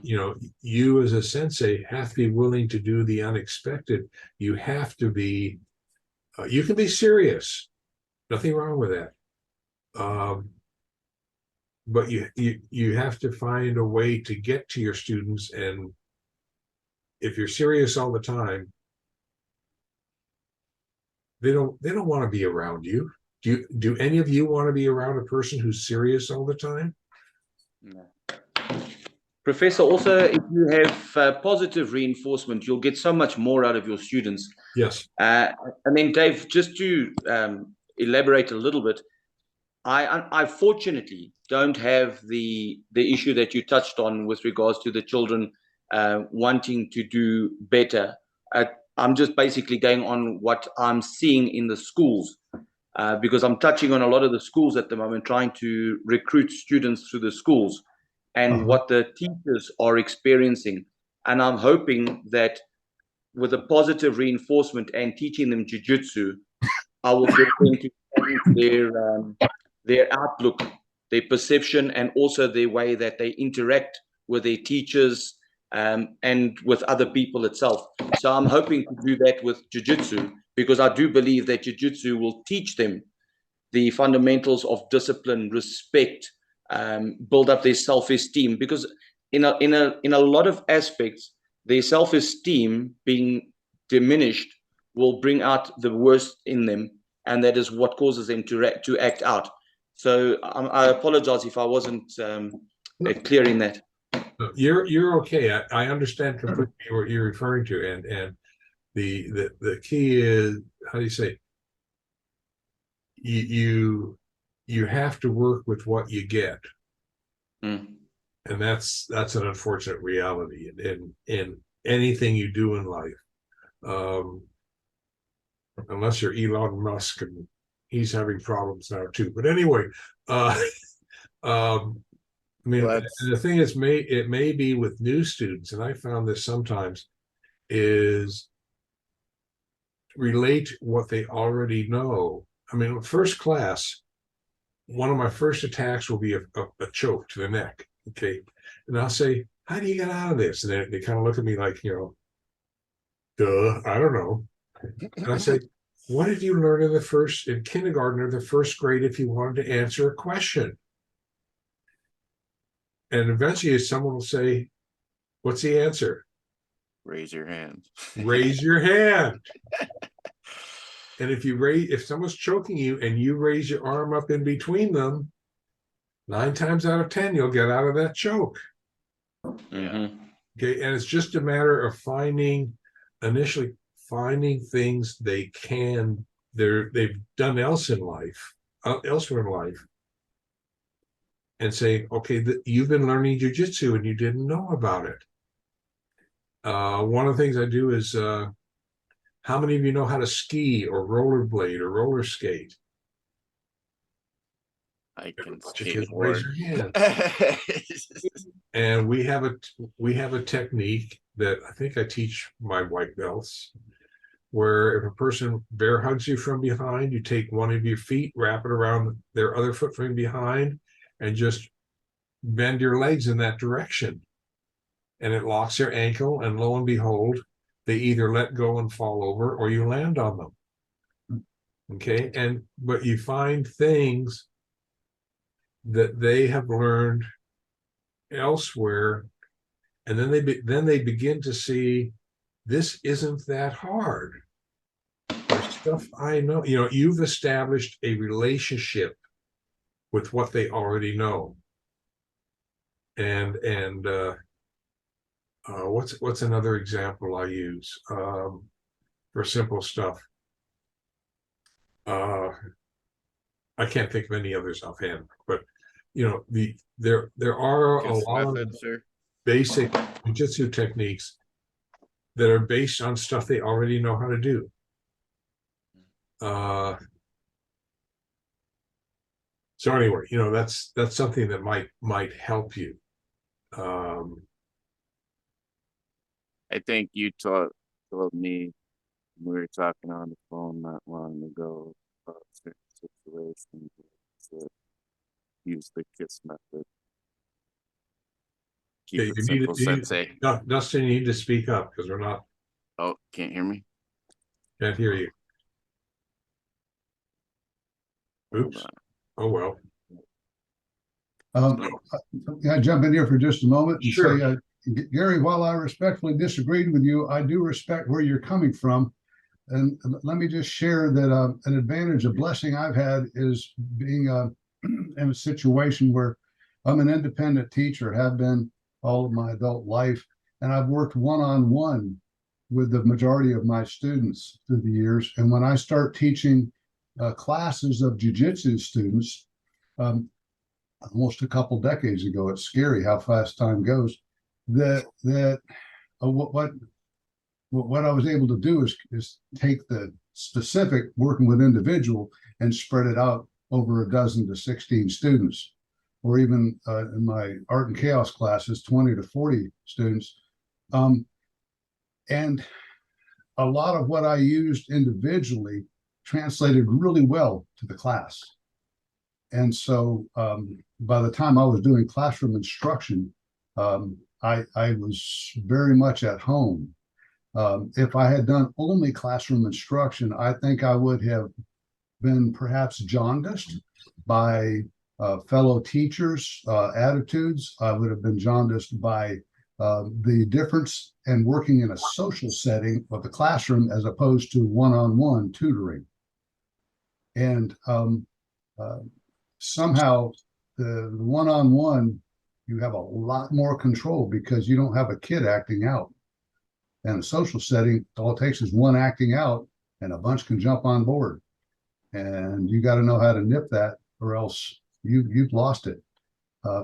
you as a sensei have to be willing to do the unexpected. You have to be, you can be serious. Nothing wrong with that. But you have to find a way to get to your students. And if you're serious all the time, they don't want to be around you. Do any of you want to be around a person who's serious all the time? No. Professor, also, if you have positive reinforcement, you'll get so much more out of your students. Yes. And then, Dave, just to elaborate a little bit, I fortunately don't have the issue that you touched on with regards to the children wanting to do better. I'm just basically going on what I'm seeing in the schools, because I'm touching on a lot of the schools at the moment, trying to recruit students through the schools and what the teachers are experiencing. And I'm hoping that with a positive reinforcement and teaching them jujitsu, I will get them to change their outlook, their perception, and also their way that they interact with their teachers and with other people itself. So I'm hoping to do that with jujitsu, because I do believe that jujitsu will teach them the fundamentals of discipline, respect, build up their self-esteem, because in a lot of aspects, their self-esteem being diminished will bring out the worst in them, and that is what causes them to act out. So I apologize if I wasn't clear in that. You're okay. I understand completely what you're referring to, and the key is, how do you say, you have to work with what you get. And that's an unfortunate reality in anything you do in life, unless you're Elon Musk, and he's having problems now too. But anyway, I mean, the thing is, it may be with new students, and I found this sometimes, is relate what they already know. I mean, first class, one of my first attacks will be a choke to the neck. Okay. And I'll say, how do you get out of this? And they kind of look at me like, duh, I don't know. And I say, what did you learn in kindergarten or the first grade if you wanted to answer a question? And eventually someone will say, what's the answer? Raise your hand. Raise your hand. And if someone's choking you and you raise your arm up in between them, 9 times out of 10, you'll get out of that choke. Mhm. Okay. And it's just a matter of initially finding things they've done elsewhere in life. And say, okay, you've been learning jujitsu and you didn't know about it. One of the things I do is, how many of you know how to ski or rollerblade or roller skate? I can Raise your hand. And we have a technique that I think I teach my white belts, where if a person bear hugs you from behind, you take one of your feet, wrap it around their other foot from behind, and just bend your legs in that direction. And it locks their ankle, and lo and behold, they either let go and fall over or you land on them. Okay. But you find things that they have learned elsewhere, and then they begin to see this isn't that hard. There's stuff I know. You've established a relationship with what they already know. And what's another example I use for simple stuff? I can't think of any others offhand, but there are a lot of basic jiu-jitsu techniques that are based on stuff they already know how to do. So anyway, that's something that might help you. I think you told me when we were talking on the phone not long ago about certain situations to use the KISS method. Keep it simple, sensei. Dustin, you need to speak up because we're not. Oh, can't hear me? Can't hear you. Oops. Oh, well. Can I jump in here for just a moment? And Sure. say, Gary, while I respectfully disagreed with you, I do respect where you're coming from. And let me just share that an advantage, a blessing I've had is being in a situation where I'm an independent teacher, have been all of my adult life, and I've worked one-on-one with the majority of my students through the years. And when I start teaching classes of jiu-jitsu students, almost a couple decades ago, it's scary how fast time goes, what I was able to do is take the specific working with individual and spread it out over a dozen to 16 students, or even in my art and chaos classes, 20 to 40 students. And a lot of what I used individually translated really well to the class. And so by the time I was doing classroom instruction, I was very much at home. If I had done only classroom instruction, I think I would have been perhaps jaundiced by fellow teachers' attitudes. I would have been jaundiced by the difference in working in a social setting of the classroom as opposed to one-on-one tutoring. And somehow the one-on-one, you have a lot more control because you don't have a kid acting out. In a social setting, all it takes is one acting out and a bunch can jump on board. And you got to know how to nip that, or else you've lost it. I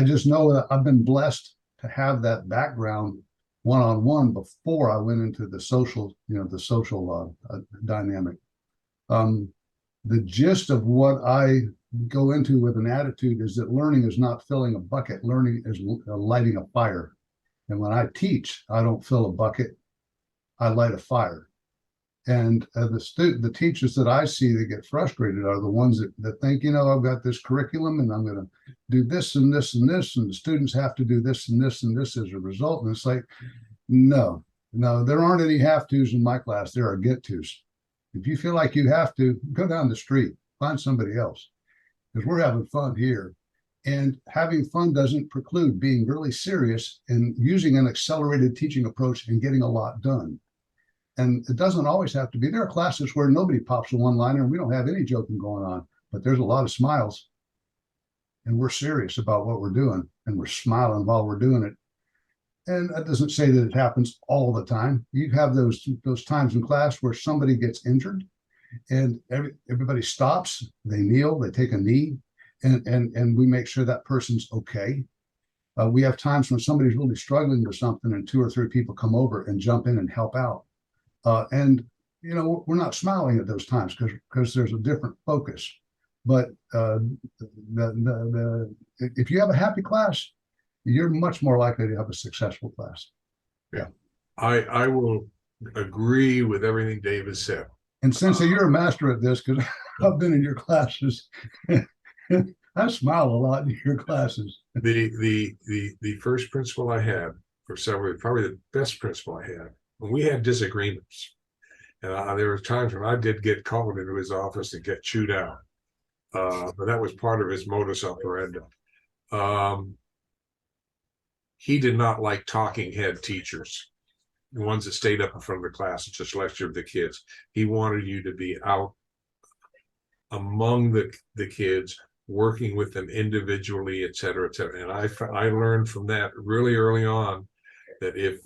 just know that I've been blessed to have that background one-on-one before I went into the social, dynamic. The gist of what I go into with an attitude is that learning is not filling a bucket. Learning is lighting a fire. And when I teach, I don't fill a bucket, I light a fire. And the teachers that I see that get frustrated are the ones that think, you know, I've got this curriculum and I'm going to do this and this and this, and the students have to do this and this and this as a result. And it's like, no, there aren't any have-tos in my class. There are get-tos. If you feel like you have to, go down the street, find somebody else, because we're having fun here. And having fun doesn't preclude being really serious and using an accelerated teaching approach and getting a lot done. And it doesn't always have to be. There are classes where nobody pops a one-liner and we don't have any joking going on, but there's a lot of smiles. And we're serious about what we're doing, and we're smiling while we're doing it. And that doesn't say that it happens all the time. You have those times in class where somebody gets injured and everybody stops, they kneel, they take a knee, and we make sure that person's okay. We have times when somebody's really struggling with something and 2 or 3 people come over and jump in and help out. And, you know, we're not smiling at those times because there's a different focus. But if you have a happy class, you're much more likely to have a successful class. Yeah, I will agree with everything David said. And Sensei, you're a master at this because I've been in your classes. I smile a lot in your classes. The first principal I had for several, probably the best principal I had, when we had disagreements, and there were times when I did get called into his office and get chewed out, but that was part of his modus operandi. He did not like talking head teachers, the ones that stayed up in front of the class and just lectured the kids. He wanted you to be out among the kids, working with them individually, et cetera, et cetera. And I learned from that really early on that if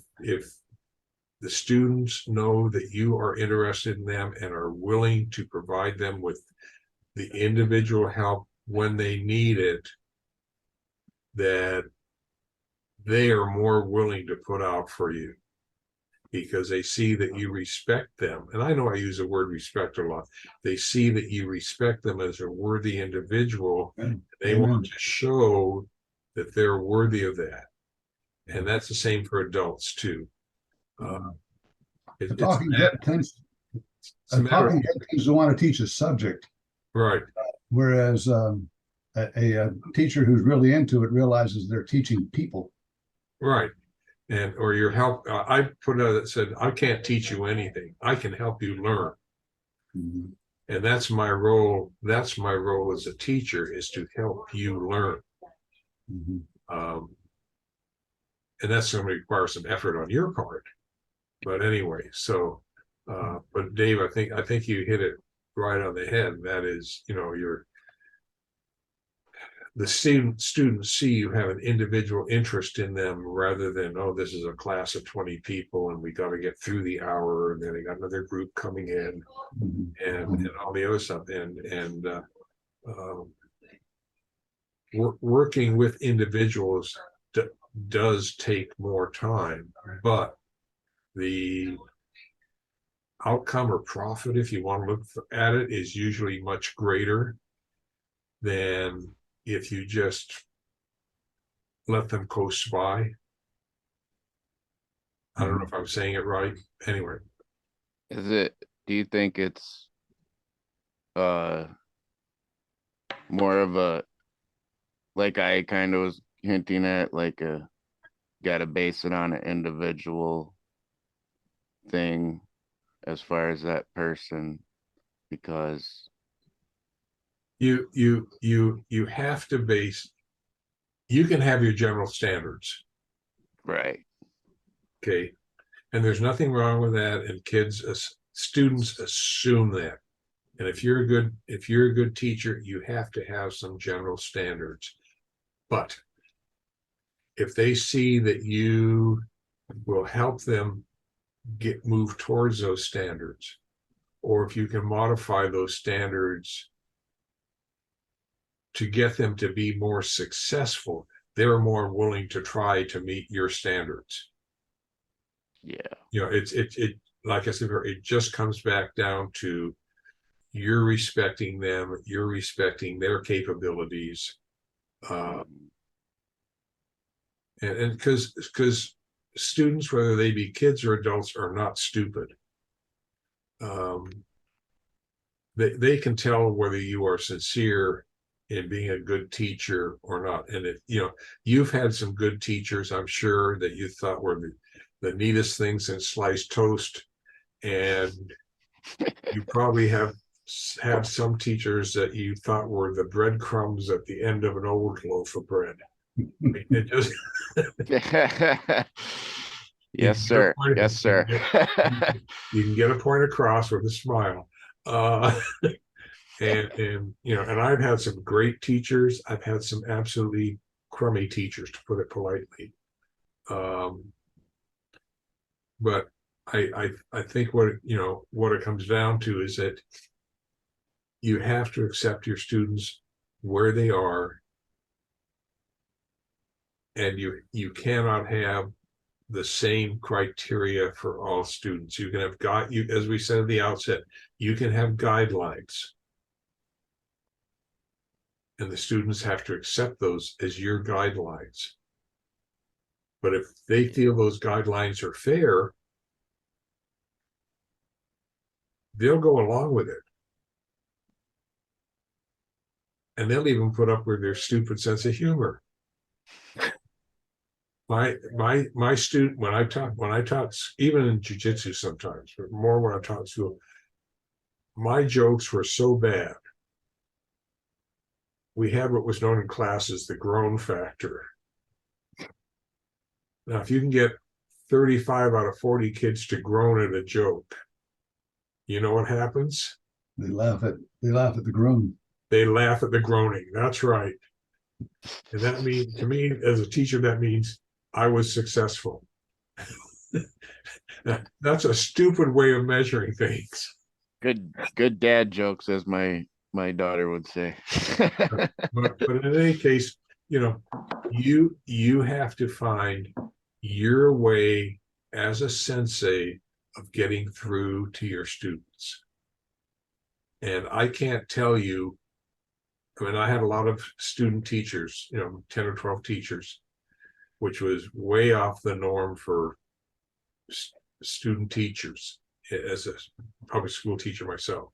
the students know that you are interested in them and are willing to provide them with the individual help when they need it, that they are more willing to put out for you because they see that you respect them. And I know I use the word respect a lot. They see that you respect them as a worthy individual. And they want to show that they're worthy of that. And that's the same for adults too. A talking head tends to want to teach a subject. Right. Whereas a teacher who's really into it realizes they're teaching people. Right. And or your help. I put out that said, I can't teach you anything. I can help you learn. Mm-hmm. And that's my role. That's my role as a teacher, is to help you learn. Mm-hmm. And that's going to require some effort on your part. But anyway, so but Dave, I think you hit it right on the head. That is, you know, the students see you have an individual interest in them rather than, oh, this is a class of 20 people and we got to get through the hour and then they got another group coming in and all the other stuff. And working with individuals does take more time, but the outcome or profit, if you want to look at it, is usually much greater than if you just let them coast by. I don't know if I'm saying it right. Anyway. Do you think it's more of a, like I kind of was hinting at, like gotta base it on an individual thing as far as that person, because you have to base, you can have your general standards, right? Okay, and there's nothing wrong with that, and students assume that. And if you're a good teacher, you have to have some general standards. But if they see that you will help them move towards those standards, or if you can modify those standards to get them to be more successful, they're more willing to try to meet your standards. Yeah. You know, it like I said, it just comes back down to you're respecting them, you're respecting their capabilities. And because students, whether they be kids or adults, are not stupid. They can tell whether you are sincere in being a good teacher or not. And if you've had some good teachers, I'm sure, that you thought were the neatest things in sliced toast, and you probably have had some teachers that you thought were the breadcrumbs at the end of an old loaf of bread. It just Yes, sir. Yes, sir. You can get a point across with a smile. And and I've had some great teachers. I've had some absolutely crummy teachers, to put it politely. But I think what it comes down to is that you have to accept your students where they are, and you cannot have the same criteria for all students. You can have as we said at the outset, you can have guidelines, and the students have to accept those as your guidelines. But if they feel those guidelines are fair, they'll go along with it. And they'll even put up with their stupid sense of humor. My student, when I taught even in jiu-jitsu sometimes, but more when I taught school, my jokes were so bad. We had what was known in class as the groan factor. Now, if you can get 35 out of 40 kids to groan at a joke, you know what happens? They laugh at the groan. They laugh at the groaning. That's right. And that means, to me, as a teacher, that means I was successful. That's a stupid way of measuring things. Good dad jokes, as my daughter would say. but in any case, you have to find your way as a sensei of getting through to your students. And I can't tell you, I had a lot of student teachers, 10 or 12 teachers, which was way off the norm for student teachers as a public school teacher myself,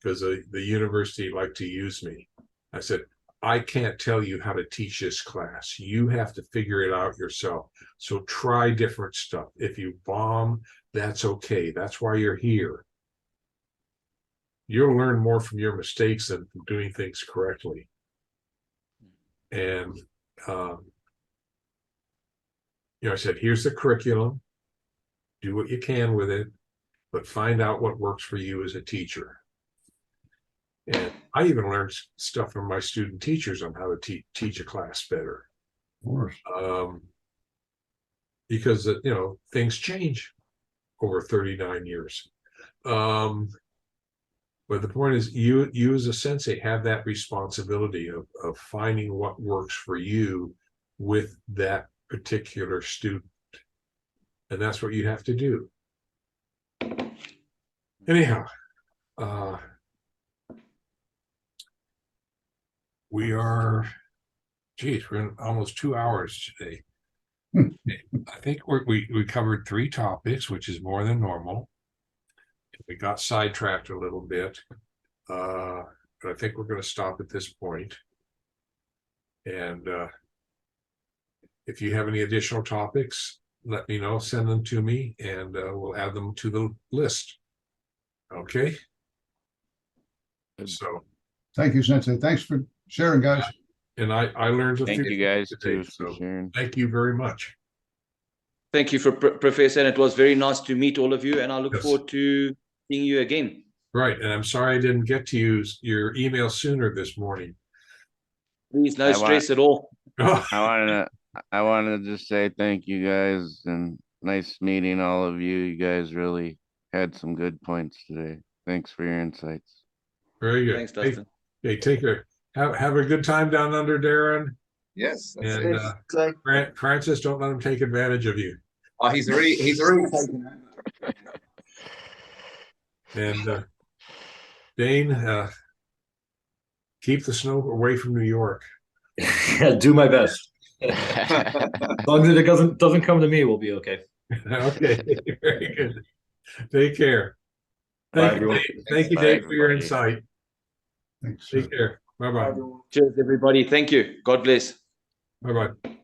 because the university liked to use me. I said, I can't tell you how to teach this class. You have to figure it out yourself. So try different stuff. If you bomb, that's okay. That's why you're here. You'll learn more from your mistakes than from doing things correctly. And, I said, here's the curriculum. Do what you can with it, but find out what works for you as a teacher. And I even learned stuff from my student teachers on how to teach a class better. Of course. Because, things change over 39 years. But the point is, you as a sensei have that responsibility of finding what works for you with that particular student. And that's what you have to do. Anyhow, we're in almost 2 hours today. I think we covered 3 topics, which is more than normal. We got sidetracked a little bit, but I think we're going to stop at this point. And if you have any additional topics, let me know, send them to me, and we'll add them to the list. Okay? So. Thank you, Sensei. Thanks for sharing, guys. And I learned a Thank few you guys today, too for so sharing. thank you very much. Thank you, Professor. And it was very nice to meet all of you. And I look forward to seeing you again. Right. And I'm sorry I didn't get to your email sooner this morning. Please, no stress at all. I wanted to just say thank you guys, and nice meeting all of you. You guys really had some good points today. Thanks for your insights. Very good. Thanks, Dustin. Hey, take care. Have a good time down under, Darren. Yes. And Francis, don't let him take advantage of you. Oh, he's already taken that. And Dane, keep the snow away from New York. Do my best. As long as it doesn't come to me, we'll be okay. Okay, very good. Take care. Bye, Thank you, everyone. Dave. Thank you, Bye, Dave, for your everybody. insight. Thanks. Take care. Bye-bye. Cheers, everybody. Thank you. God bless. Bye-bye.